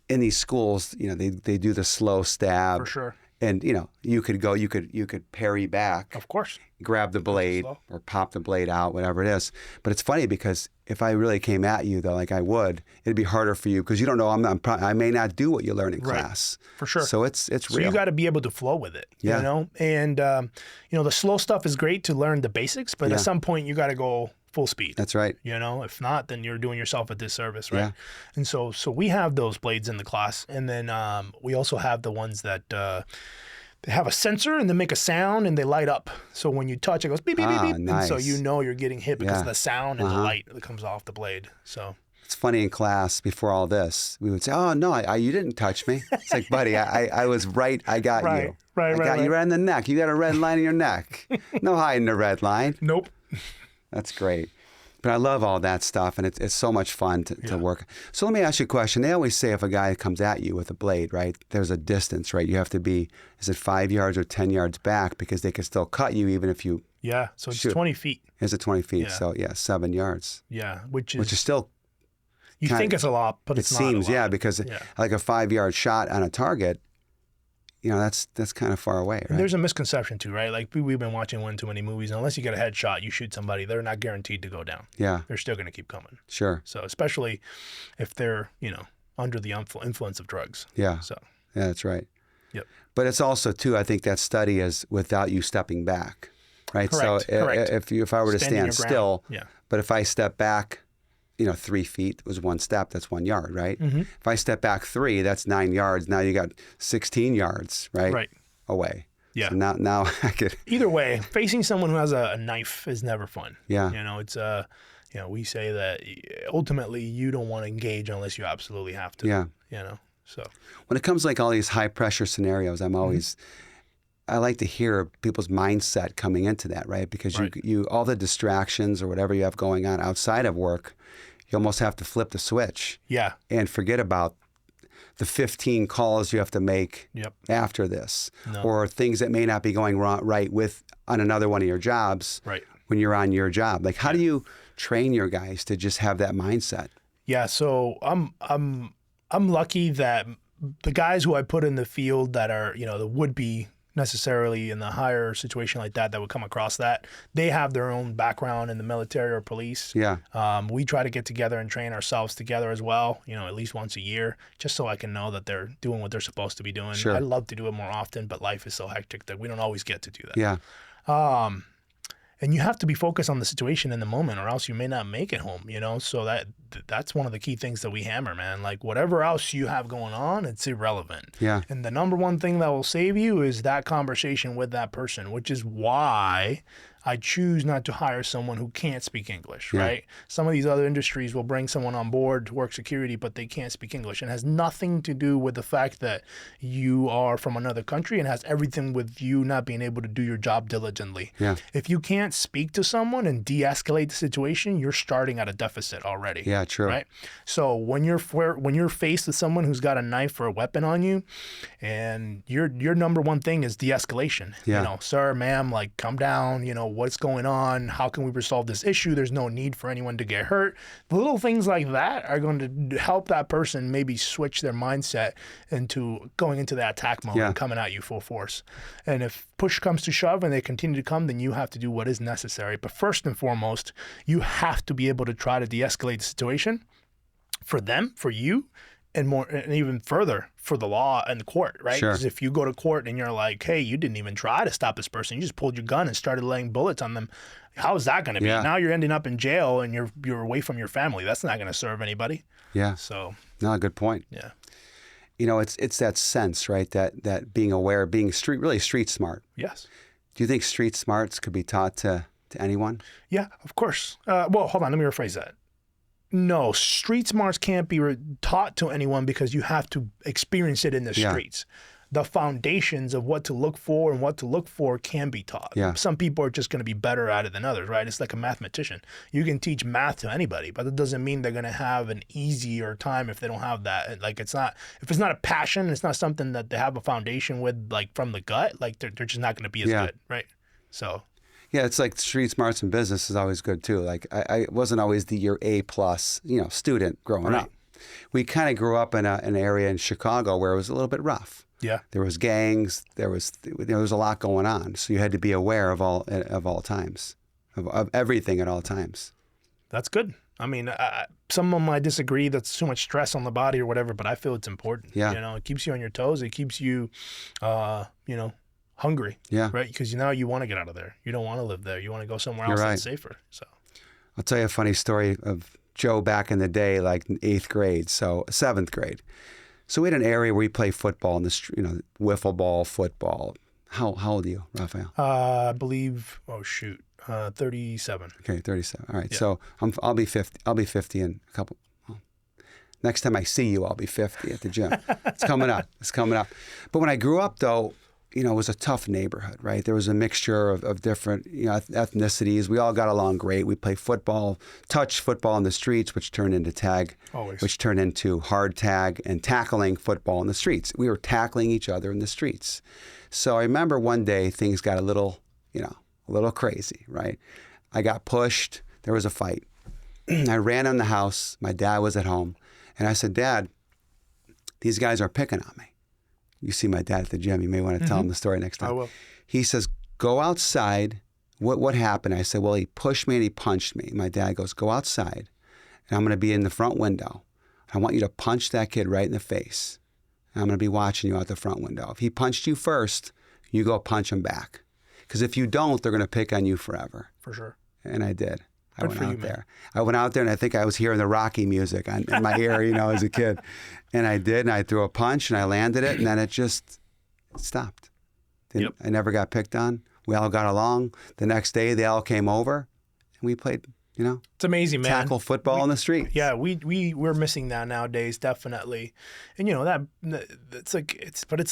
in these schools, they do the slow stab. For sure. And you could parry back, Of course. grab the blade or pop the blade out, whatever it is. But it's funny because if I really came at you, though, like I would, it'd be harder for you because you don't know. I may not do what you learn in class. For sure. So it's real. So you got to be able to flow with it. And the slow stuff is great to learn the basics, but at some point you got to go full speed. That's right. You know, if not, then you're doing yourself a disservice, right? Yeah. And so we have those blades in the class, and then we also have the ones that they have a sensor and they make a sound and they light up. So when you touch, it goes beep beep beep beep, nice. and so you know you're getting hit because of the sound and the Uh-huh. light that comes off the blade. So. It's funny in class before all this, we would say, "Oh no, you didn't touch me." It's like, buddy, I was right. I got you. I got you right in the neck. You got a red line in your neck. No hiding the red line. Nope. That's great. But I love all that stuff, and it's so much fun to work. So let me ask you a question. They always say if a guy comes at you with a blade, right, there's a distance, right? You have to be, is it 5 yards or 10 yards back because they can still cut you even if you Yeah, so it's shoot. 20 feet. Is it 20 feet? Yeah. So, 7 yards. Yeah, which is still, you think it's a lot, but it it's not seems, a lot. because like a 5-yard shot on a target, that's kind of far away, right? And there's a misconception too, right? Like we've been watching one too many movies, and unless you get a headshot, you shoot somebody, they're not guaranteed to go down. Yeah. They're still going to keep coming. Sure. So especially if they're, under the influence of drugs. Yeah. So. Yeah, that's right. Yep. But it's also too, I think that study is without you stepping back, right? Correct. So Correct. if I were to Standing stand your still, ground. Yeah. but if I step back, 3 feet was 1 step, that's 1 yard, right? Mm-hmm. If I step back 3, that's 9 yards. Now you got 16 yards, right? Right. Away. Yeah. So now I could. Either way, facing someone who has a knife is never fun. Yeah. It's we say that ultimately you don't want to engage unless you absolutely have to. Yeah. So When it comes to like all these high pressure scenarios, I'm always, I like to hear people's mindset coming into that, right? Because you all the distractions or whatever you have going on outside of work, you almost have to flip the switch. Yeah. And forget about the 15 calls you have to make after this, or things that may not be going right on another one of your jobs when you're on your job. Like, how do you train your guys to just have that mindset? Yeah, so I'm lucky that the guys who I put in the field that are, that would be necessarily in the higher situation like that would come across that, they have their own background in the military or police. Yeah. We try to get together and train ourselves together as well, at least once a year, just so I can know that they're doing what they're supposed to be doing. Sure. I'd love to do it more often, but life is so hectic that we don't always get to do that. Yeah. And you have to be focused on the situation in the moment, or else you may not make it home, So that's one of the key things that we hammer, man. Like, whatever else you have going on, it's irrelevant. Yeah. And the number one thing that will save you is that conversation with that person, which is why I choose not to hire someone who can't speak English, right? Some of these other industries will bring someone on board to work security, but they can't speak English. And it has nothing to do with the fact that you are from another country, and has everything with you not being able to do your job diligently. Yeah. If you can't speak to someone and de-escalate the situation, you're starting at a deficit already. Yeah, true. Right? So when you're faced with someone who's got a knife or a weapon on you, and your number one thing is de-escalation. Yeah. Sir, ma'am, like, come down, what's going on? How can we resolve this issue? There's no need for anyone to get hurt. The little things like that are going to help that person maybe switch their mindset into going into that attack mode and coming at you full force. And if push comes to shove and they continue to come, then you have to do what is necessary. But first and foremost, you have to be able to try to de-escalate the situation for them, for you, and more, and even further for the law and the court, right? Sure. Because if you go to court and you're like, hey, you didn't even try to stop this person, you just pulled your gun and started laying bullets on them, how is that going to be? Yeah. Now you're ending up in jail and you're away from your family. That's not going to serve anybody. Yeah. So. No, good point. Yeah. It's that sense, right? That being aware, being really street smart. Yes. Do you think street smarts could be taught to anyone? Yeah, of course. Well, hold on. Let me rephrase that. No, street smarts can't be taught to anyone because you have to experience it in the streets. The foundations of what to look for and what to look for can be taught. Yeah. Some people are just going to be better at it than others, right? It's like a mathematician. You can teach math to anybody, but that doesn't mean they're going to have an easier time if they don't have that. Like, if it's not a passion, it's not something that they have a foundation with, like, from the gut, like, they're just not going to be as good, right? So. Yeah, it's like street smarts in business is always good too. Like, I wasn't always your A+ student growing up. We kind of grew up in an area in Chicago where it was a little bit rough. Yeah. There was gangs. There was a lot going on. So you had to be aware of all times, of everything at all times. That's good. I mean, some of them I disagree. That's too much stress on the body or whatever, but I feel it's important. Yeah. It keeps you on your toes. It keeps you, hungry. Yeah. Right. Because now you want to get out of there. You don't want to live there. You want to go somewhere else that's safer. So. I'll tell you a funny story of Joe back in the day, like in 8th grade, so 7th grade. So we had an area where we play football in the street, wiffle ball, football. How old are you, Rafael? I believe, 37. Okay, 37. All right. Yeah. So I'll be 50. I'll be 50 in a couple. Well, next time I see you, I'll be 50 at the gym. It's coming up. It's coming up. But when I grew up, though, it was a tough neighborhood, right? There was a mixture of different ethnicities. We all got along great. We played football, touch football in the streets, which turned into tag, Always. which turned into hard tag and tackling football in the streets. We were tackling each other in the streets. So I remember one day things got a little crazy, right? I got pushed. There was a fight. I ran in the house. My dad was at home. And I said, Dad, these guys are picking on me. You see my dad at the gym. You may want to tell him the story next time. I will. He says, go outside. What happened? I said, well, he pushed me and he punched me. My dad goes, go outside. And I'm going to be in the front window. I want you to punch that kid right in the face. And I'm going to be watching you out the front window. If he punched you first, you go punch him back. Because if you don't, they're going to pick on you forever. For sure. And I did. I went out there. Man. I went out there, and I think I was hearing the Rocky music in my ear, as a kid. And I did, and I threw a punch, and I landed it, and then it just stopped. I never got picked on. We all got along. The next day, they all came over, and we played, It's amazing, man. tackle football in the street. Yeah, we're missing that nowadays, definitely. And it's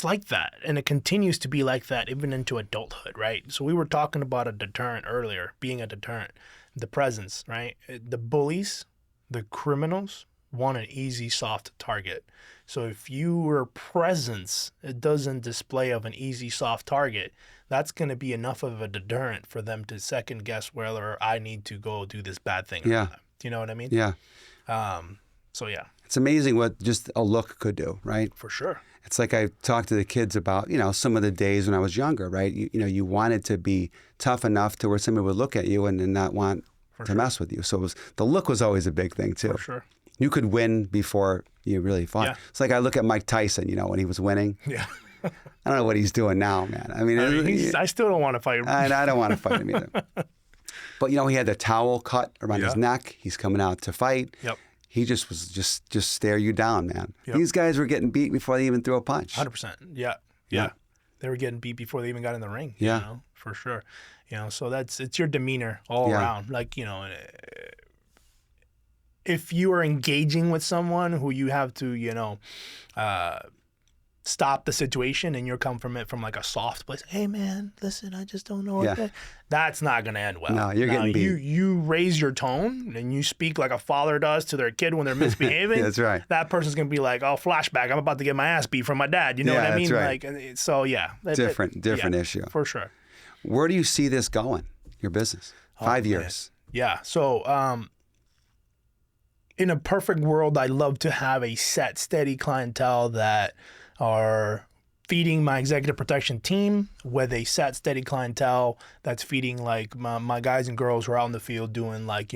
like that, and it continues to be like that even into adulthood, right? So we were talking about a deterrent earlier, being a deterrent, the presence, right? The bullies, the criminals want an easy, soft target. So if your presence, it doesn't display of an easy, soft target, that's going to be enough of a deterrent for them to second guess whether I need to go do this bad thing. Yeah. Do you know what I mean? Yeah. So yeah. It's amazing what just a look could do, right? For sure. It's like I talked to the kids about, some of the days when I was younger, right? You wanted to be tough enough to where somebody would look at you and not want to mess with you. So the look was always a big thing too. For sure. You could win before you really fought. Yeah. It's like I look at Mike Tyson, when he was winning. Yeah. I don't know what he's doing now, man. I still don't want to fight him. I don't want to fight him either. But, he had the towel cut around his neck. He's coming out to fight. Yep. He just was just stare you down, man. Yep. These guys were getting beat before they even threw a punch. 100%. Yeah. They were getting beat before they even got in the ring. Yeah. For sure. So it's your demeanor all around. Like, if you are engaging with someone who you have to, stop the situation and you're coming from it from like a soft place. Hey man, listen, I just don't know. That's not going to end well. No, you're getting beat. You raise your tone and you speak like a father does to their kid when they're misbehaving. That's right. That person's going to be like, oh, flashback. I'm about to get my ass beat from my dad. You know what I mean? That's right. Like, so yeah. Different issue. For sure. Where do you see this going, your business? 5 years. Yeah. So, in a perfect world, I'd love to have a set, steady clientele that are feeding my executive protection team with a set, steady clientele that's feeding like my guys and girls who are out in the field doing like,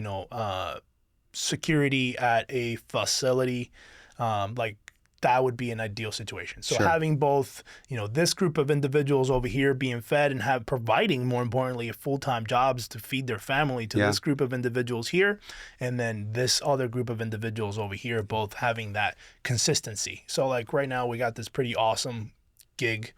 security at a facility. Like that would be an ideal situation. So having both, this group of individuals over here being fed and providing, more importantly, full-time jobs to feed their family to this group of individuals here, and then this other group of individuals over here, both having that consistency. So like right now we got this pretty awesome gig.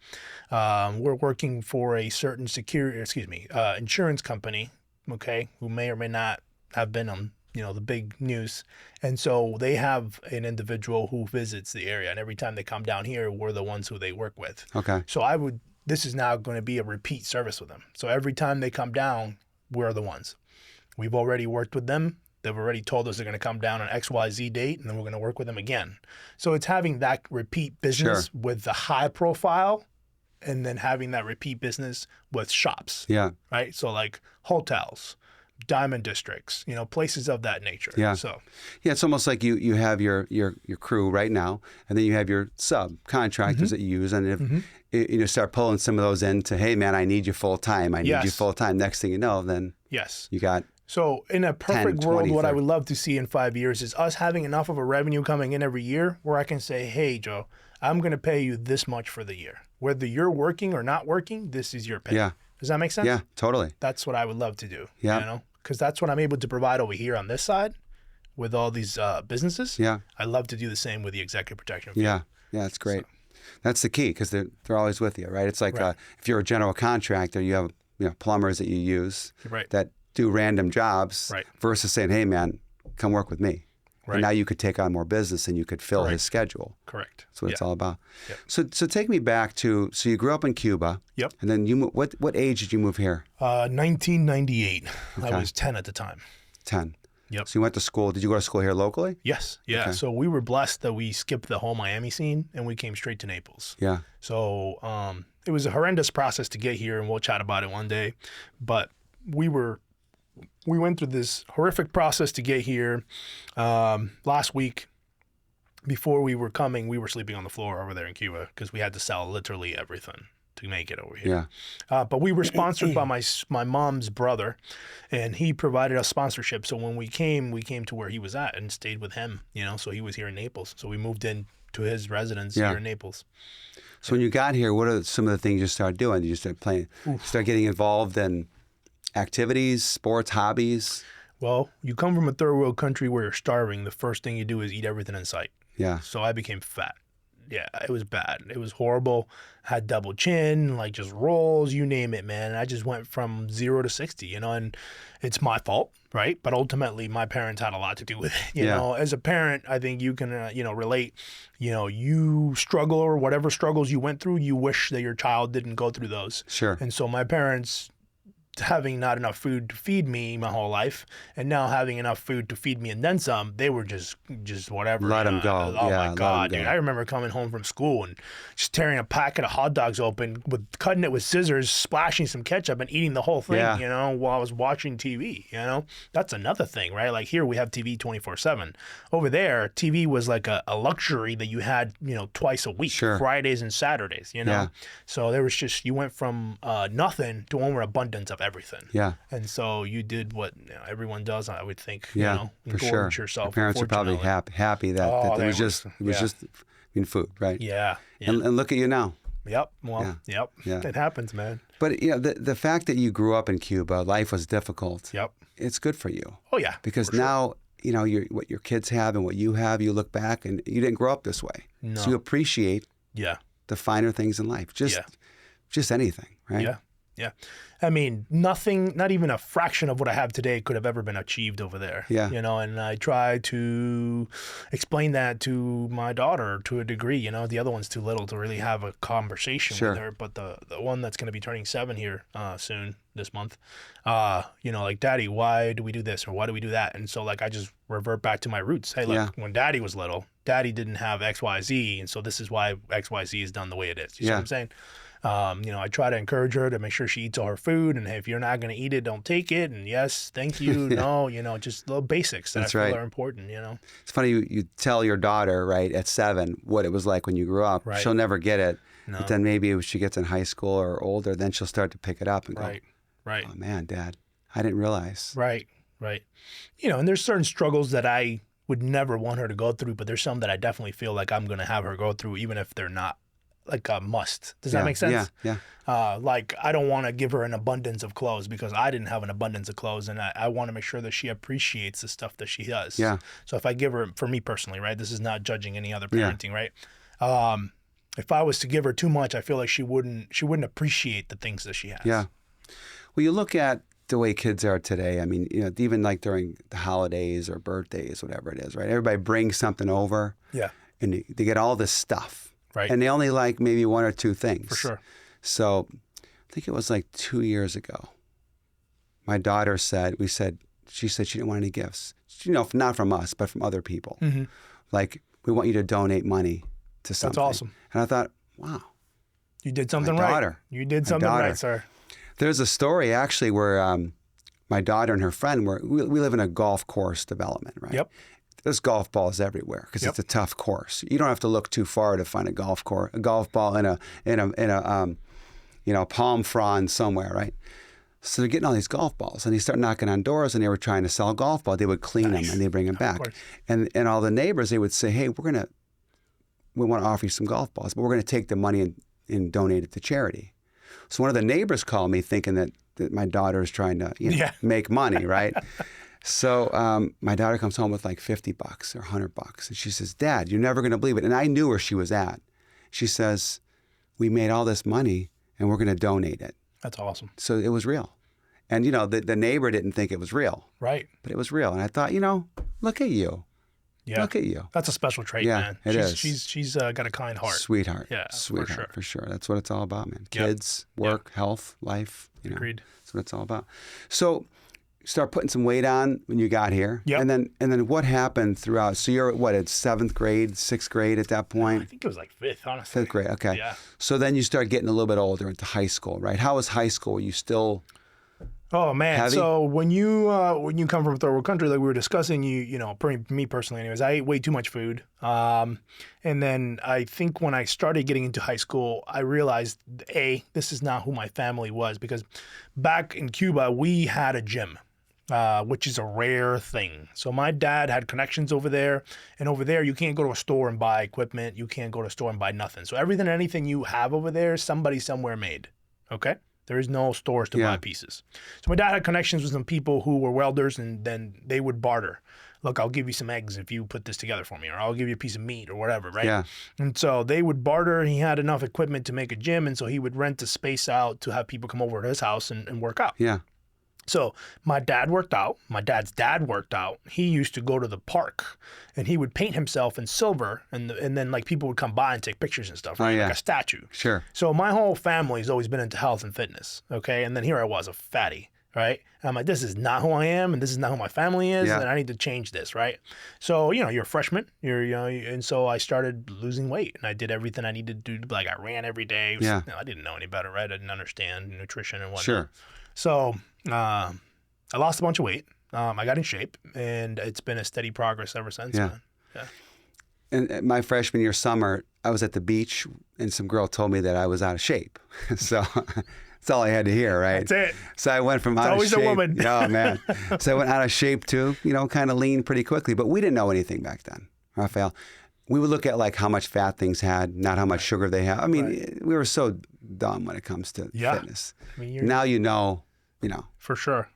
We're working for a certain insurance company, okay, who may or may not have been on the big news. And so they have an individual who visits the area, and every time they come down here, we're the ones who they work with. Okay. So this is now going to be a repeat service with them. So every time they come down, we're the ones. We've already worked with them. They've already told us they're going to come down on XYZ date, and then we're going to work with them again. So it's having that repeat business with the high profile, and then having that repeat business with shops. Yeah. Right? So like hotels, diamond districts, places of that nature. Yeah. So it's almost like you have your crew right now, and then you have your subcontractors that you use, and if you start pulling some of those into, hey man, I need you full time. I need you full time. Next thing you know, then you got. So in a perfect 10, world, 20, what 30. I would love to see in 5 years is us having enough of a revenue coming in every year where I can say, hey Joe, I'm going to pay you this much for the year. Whether you're working or not working, this is your pay. Yeah. Does that make sense? Yeah, totally. That's what I would love to do. Yeah. because that's what I'm able to provide over here on this side with all these businesses. Yeah. I love to do the same with the executive protection field. Yeah. Yeah, that's great. That's the key, because they're always with you, right? It's like if you're a general contractor, you have plumbers that you use that do random jobs versus saying, hey, man, come work with me. Right. And now you could take on more business and you could fill his schedule. Correct. That's what it's all about. Yep. So take me back to, so you grew up in Cuba. Yep. And then what age did you move here? 1998. Okay. I was 10 at the time. 10. Yep. So you went to school. Did you go to school here locally? Yes. Yeah. Okay. So we were blessed that we skipped the whole Miami scene and we came straight to Naples. Yeah. So it was a horrendous process to get here, and we'll chat about it one day. But we went through this horrific process to get here. Last week, before we were coming, we were sleeping on the floor over there in Cuba because we had to sell literally everything to make it over here. Yeah. But we were sponsored by my mom's brother, and he provided us sponsorship. So when we came to where he was at and stayed with him, so he was here in Naples. So we moved in to his residence here in Naples. So when you got here, what are some of the things you started doing? Did you start playing, start getting involved in activities, sports, hobbies? Well, you come from a third world country where you're starving. The first thing you do is eat everything in sight. Yeah. So I became fat. Yeah, it was bad. It was horrible. Had double chin, like just rolls, you name it, man. I just went from 0 to 60, and it's my fault, right? But ultimately, my parents had a lot to do with it. You know, as a parent, I think you can, relate. You struggle, or whatever struggles you went through, you wish that your child didn't go through those. Sure. And so my parents, having not enough food to feed me my whole life, and now having enough food to feed me and then some, they were just whatever. Let them go. Oh my God, dude! I remember coming home from school and just tearing a packet of hot dogs open, cutting it with scissors, splashing some ketchup, and eating the whole thing. While I was watching TV. That's another thing, right? Like here we have TV 24/7. Over there, TV was like a luxury that you had, twice a week, Fridays and Saturdays. So there was just, you went from nothing to abundance of everything. Yeah. And so you did what everyone does, I would think. For sure. Yourself. Your parents are probably happy that it was just food, right? Yeah. And look at you now. Yep. Well, yep. It happens, man. But the fact that you grew up in Cuba, life was difficult. Yep. It's good for you. Oh yeah. Because now, what your kids have and what you have, you look back and you didn't grow up this way. No. So you appreciate the finer things in life. Just anything, right? Yeah. Yeah. I mean, nothing, not even a fraction of what I have today could have ever been achieved over there. Yeah. And I try to explain that to my daughter to a degree. The other one's too little to really have a conversation with her. But the one that's going to be turning 7 here soon, this month, like, Daddy, why do we do this or why do we do that? And so, like, I just revert back to my roots. Hey, look, when Daddy was little, Daddy didn't have X, Y, Z. And so this is why X, Y, Z is done the way it is. You see what I'm saying? I try to encourage her to make sure she eats all her food, and hey, if you're not going to eat it, don't take it. And yes, thank you. No, just little basics that I feel are important, It's funny, you tell your daughter, right, at 7, what it was like when you grew up. Right. She'll never get it. No. But then maybe if she gets in high school or older, then she'll start to pick it up and go, right. Oh man, Dad, I didn't realize. Right. And there's certain struggles that I would never want her to go through, but there's some that I definitely feel like I'm going to have her go through, even if they're not like a must. Does that make sense? Yeah. Like, I don't want to give her an abundance of clothes because I didn't have an abundance of clothes, and I want to make sure that she appreciates the stuff that she does. Yeah. So if I give her, for me personally, right, this is not judging any other parenting, right? If I was to give her too much, I feel like she wouldn't appreciate the things that she has. Yeah. Well, you look at the way kids are today. I mean, even like during the holidays or birthdays, whatever it is, right? Everybody brings something over. Yeah. And they get all this stuff. Right. And they only like maybe 1 or 2 things. For sure. So I think it was like 2 years ago. My daughter said she didn't want any gifts. Not from us, but from other people. Mm-hmm. Like, we want you to donate money to something. That's awesome. And I thought, wow. You did something my right. Daughter, you did something right, sir. There's a story actually where my daughter and her friend we live in a golf course development, right? Yep. There's golf balls everywhere because it's a tough course. You don't have to look too far to find a golf ball in a palm frond somewhere, right? So they're getting all these golf balls, and they start knocking on doors, and they were trying to sell a golf ball. They would clean them and they bring them back, and all the neighbors, they would say, "Hey, we want to offer you some golf balls, but we're going to take the money and donate it to charity." So one of the neighbors called me thinking that that my daughter is trying to Yeah. make money, right? So my daughter comes home with like $50 or $100, and she says, "Dad, you're never going to believe it." And I knew where she was at. She says, "We made all this money, and we're going to donate it." That's awesome. So it was real. And, the neighbor didn't think it was real, Right. but it was real. And I thought, look at you. Yeah. Look at you. That's a special trait, Yeah, man. it is. She's got a kind heart. Sweetheart. Yeah, Sweetheart, for sure. That's what it's all about, man. Yep. Kids, work, health, life. Agreed. That's what it's all about. So start putting some weight on when you got here. Yep. And then what happened throughout? So you're at 7th grade, 6th grade at that I point? think it was like 5th, honestly. 5th grade, okay. Yeah. So then you start getting a little bit older into high school, right? How was high school? Were you still... Oh man! Heavy? So when you come from a third world country, like we were discussing, me personally, anyways, I ate way too much food. And then I think when I started getting into high school, I realized this is not who my family was, because back in Cuba we had a gym, which is a rare thing. So my dad had connections over there, and over there you can't go to a store and buy equipment. You can't go to a store and buy nothing. So anything you have over there, somebody somewhere made. Okay. There is no stores to buy pieces. So my dad had connections with some people who were welders, and then they would barter. Look, I'll give you some eggs if you put this together for me, or I'll give you a piece of meat or whatever, right? Yeah. And so they would barter. He had enough equipment to make a gym, and so he would rent the space out to have people come over to his house and work out. Yeah. So my dad worked out. My dad's dad worked out. He used to go to the park, and he would paint himself in silver, and then like people would come by and take pictures and stuff, right? Oh, yeah. Like a statue. Sure. So my whole family's always been into health and fitness, okay? And then here I was, a fatty, right? And I'm like, this is not who I am, and this is not who my family is, and I need to change this, right? So, you're a freshman, and so I started losing weight, and I did everything I needed to do. Like I ran every day. I didn't know any better, right? I didn't understand nutrition and whatnot. Sure. So I lost a bunch of weight. I got in shape, and it's been a steady progress ever since, man. Yeah. And my freshman year summer, I was at the beach, and some girl told me that I was out of shape. So that's all I had to hear, right? That's it. So I went from out of shape. Always a woman. Oh, man. So I went out of shape to, kind of lean pretty quickly. But we didn't know anything back then, Rafael. We would look at like how much fat things had, not how much sugar they had. I mean, we were so dumb when it comes to fitness. I mean, now you know. For sure.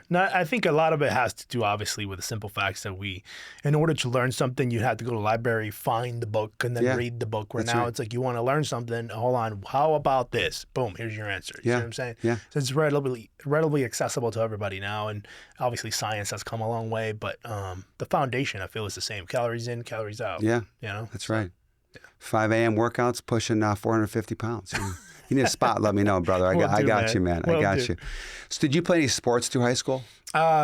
Now, I think a lot of it has to do, obviously, with the simple facts that in order to learn something, you have to go to the library, find the book, and then read the book. Where That's now right. it's like you want to learn something. Hold on, how about this? Boom, here's your answer. You know what I'm saying? Yeah. So it's readily accessible to everybody now, and obviously science has come a long way. But the foundation, I feel, is the same: calories in, calories out. Yeah. That's right. 5 a.m. workouts, pushing 450 pounds. You need a spot, let me know, brother. I got you, man. I got you. So did you play any sports through high school?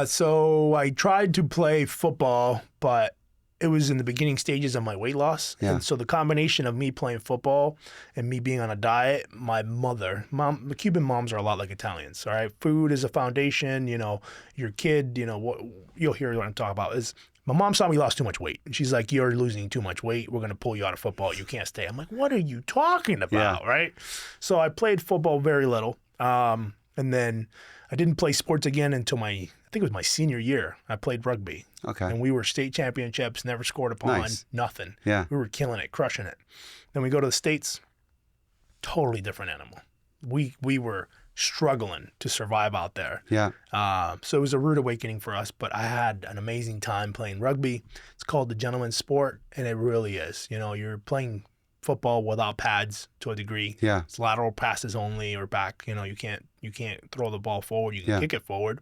So I tried to play football, but it was in the beginning stages of my weight loss. Yeah. And so the combination of me playing football and me being on a diet, the Cuban moms are a lot like Italians, all right? Food is a foundation, your kid, what you'll hear what I'm talking about is, my mom saw me lost too much weight. And she's like, you're losing too much weight. We're going to pull you out of football. You can't stay. I'm like, what are you talking about, right? So I played football very little. And then I didn't play sports again until I think it was my senior year. I played rugby. Okay. And we were state championships, never scored a pond, nothing. Yeah. We were killing it, crushing it. Then we go to the States, totally different animal. We were struggling to survive out there. Yeah. So it was a rude awakening for us, but I had an amazing time playing rugby. It's called the gentleman's sport, and it really is. You're playing football without pads to a degree. Yeah. It's lateral passes only or back. You can't throw the ball forward. You can kick it forward.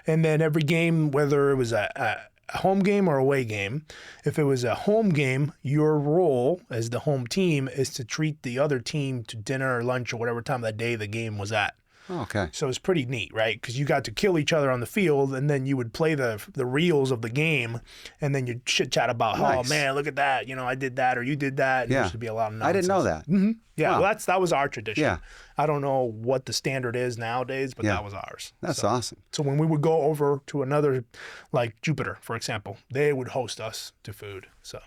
And then every game, whether it was a home game or away game, if it was a home game, your role as the home team is to treat the other team to dinner or lunch or whatever time of the day the game was at. Okay. So it's pretty neat, right? Because you got to kill each other on the field, and then you would play the reels of the game, and then you'd chit chat about, oh man, look at that, I did that or you did that. And there should be a lot of nonsense. I didn't know that. Mm-hmm. Yeah, Wow. well, that was our tradition. Yeah. I don't know what the standard is nowadays, but that was ours. That's awesome. So when we would go over to another, like Jupiter, for example, they would host us to food. So.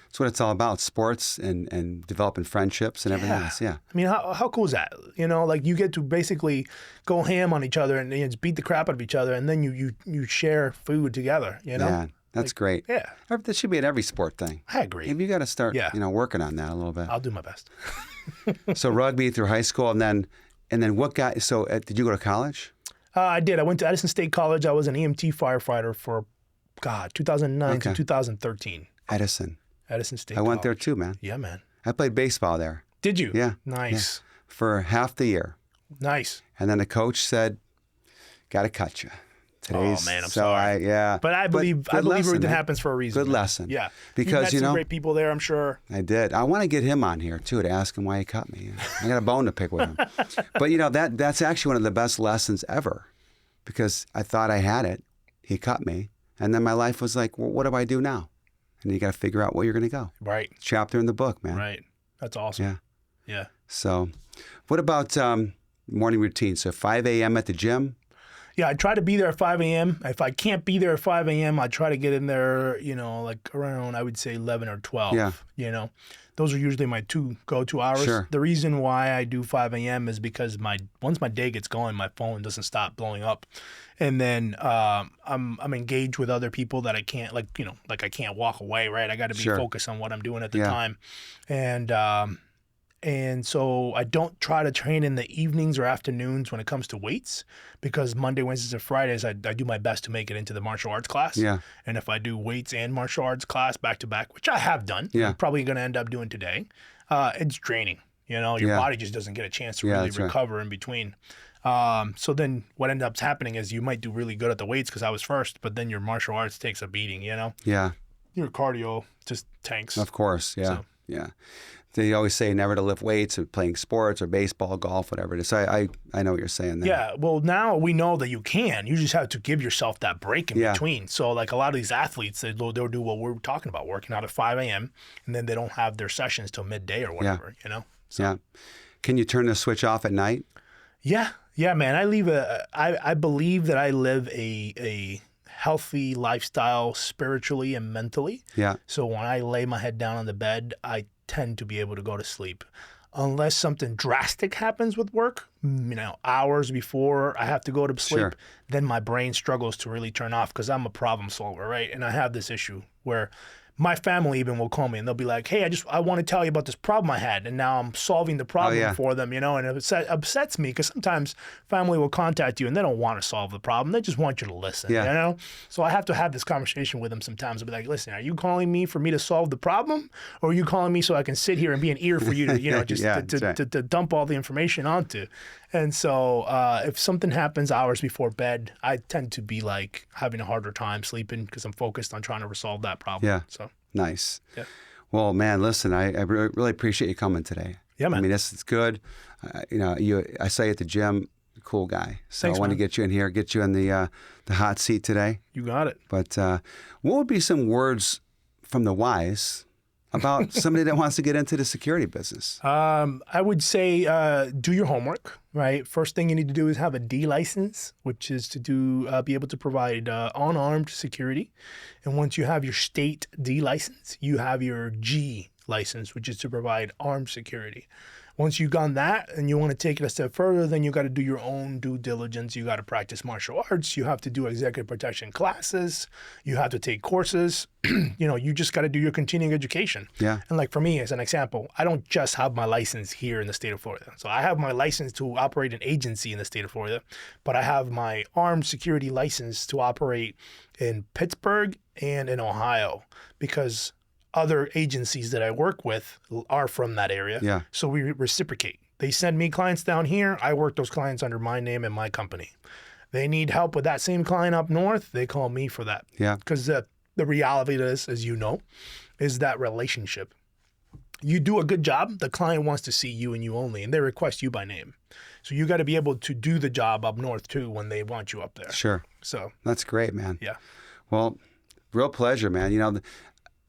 That's what it's all about, sports and developing friendships and everything else. Yeah. I mean, how cool is that? Like you get to basically go ham on each other and just beat the crap out of each other, and then you share food together, Yeah, that's great. Yeah. That should be at every sport thing. I agree. Maybe you got to start, working on that a little bit. I'll do my best. So rugby through high school, and then what did you go to college? I did. I went to Edison State College. I was an EMT firefighter for, 2009 to 2013. Edison State I College. went there too, man. Yeah, man. I played baseball there. Did you? Yeah. Nice. Yeah. For half the year. Nice. And then the coach said, got to cut you. Oh man, I'm so sorry. But I believe everything man. happens for a reason. Good man. lesson. Yeah. Because you met some great people there, I'm sure. I did. I want to get him on here too to ask him why he cut me. I got a bone to pick with him. But that's actually one of the best lessons ever, because I thought I had it. He cut me, and then my life was like, well, what do I do now? And you got to figure out where you're going to go. Right. Chapter in the book, man. Right. That's awesome. Yeah. Yeah. So, what about morning routine? So 5 a.m. at the gym. Yeah, I try to be there at 5 a.m. If I can't be there at 5 a.m., I try to get in there, like around, I would say 11 or 12. Yeah. Those are usually my two go-to hours. Sure. The reason why I do 5 a.m. is because once my day gets going, my phone doesn't stop blowing up. And then I'm engaged with other people that I can't, I can't walk away, right? I got to be focused on what I'm doing at the time. And so I don't try to train in the evenings or afternoons when it comes to weights, because Monday, Wednesdays, and Fridays, I do my best to make it into the martial arts class. Yeah. And if I do weights and martial arts class back to back, which I have done, I'm probably going to end up doing today, it's draining. Your body just doesn't get a chance to really recover in between. So then what ends up happening is you might do really good at the weights because I was first, but then your martial arts takes a beating, Yeah. Your cardio just tanks. Of course, yeah. So. Yeah. They always say never to lift weights or playing sports or baseball, golf, whatever it is. So I know what you're saying there. Yeah. Well, now we know that you can. You just have to give yourself that break in between. So like a lot of these athletes, they'll do what we're talking about, working out at 5 a.m. and then they don't have their sessions till midday or whatever, So. Yeah. Can you turn the switch off at night? Yeah. Yeah, man. I believe that I live a healthy lifestyle spiritually and mentally. Yeah. So when I lay my head down on the bed, I tend to be able to go to sleep. Unless something drastic happens with work, hours before I have to go to sleep, then my brain struggles to really turn off because I'm a problem solver, right? And I have this issue where my family even will call me and they'll be like, hey, I want to tell you about this problem I had. And now I'm solving the problem for them, and it upsets me because sometimes family will contact you and they don't want to solve the problem. They just want you to listen, So I have to have this conversation with them sometimes. I'll be like, listen, are you calling me for me to solve the problem? Or are you calling me so I can sit here and be an ear for you to, to dump all the information onto? And so if something happens hours before bed, I tend to be like having a harder time sleeping because I'm focused on trying to resolve that problem. Yeah. So nice. Yeah. Well, man, listen, I really appreciate you coming today. Yeah, man. I mean, this is good. I say at the gym, cool guy. So Thanks, I want to man. get you in here, get you in the hot seat today. You got it. But what would be some words from the wise about somebody that wants to get into the security business? I would say do your homework, right? First thing you need to do is have a D license, which is to be able to provide unarmed security. And once you have your state D license, you have your G license, which is to provide armed security. Once you've done that and you want to take it a step further, then you got to do your own due diligence. You got to practice martial arts. You have to do executive protection classes. You have to take courses. You just got to do your continuing education. Yeah. And like for me, as an example, I don't just have my license here in the state of Florida. So I have my license to operate an agency in the state of Florida, but I have my armed security license to operate in Pittsburgh and in Ohio because other agencies that I work with are from that area. Yeah. So we reciprocate. They send me clients down here. I work those clients under my name and my company. They need help with that same client up north. They call me for that. Yeah. Because the reality of this, as you know, is that relationship. You do a good job, the client wants to see you and you only, and they request you by name. So you got to be able to do the job up north too when they want you up there. Sure. So that's great, man. Yeah. Well, real pleasure, man.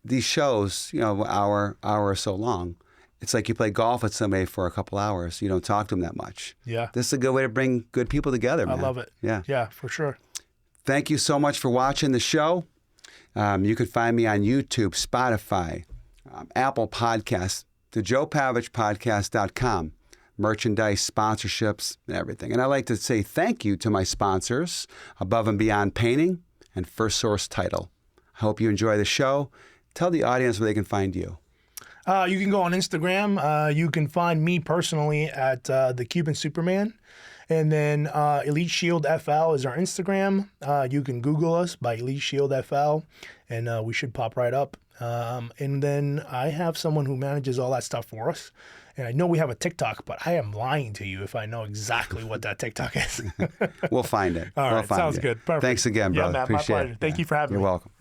These shows, hour or so long, it's like you play golf with somebody for a couple hours. You don't talk to them that much. Yeah. This is a good way to bring good people together, man. I love it. Yeah. Yeah, for sure. Thank you so much for watching the show. You can find me on YouTube, Spotify, Apple Podcasts, the JoePavichPodcast.com, merchandise, sponsorships, and everything. And I'd like to say thank you to my sponsors, Above and Beyond Painting and First Source Title. I hope you enjoy the show. Tell the audience where they can find you. You can go on Instagram. You can find me personally at The Cuban Superman. And then Elite Shield FL is our Instagram. You can Google us by Elite Shield FL, and we should pop right up. And then I have someone who manages all that stuff for us. And I know we have a TikTok, but I am lying to you if I know exactly what that TikTok is. We'll find it. All right, sounds good. Perfect. Thanks again, brother. Yeah, man, Appreciate my pleasure. it. Thank you for having me. You're welcome.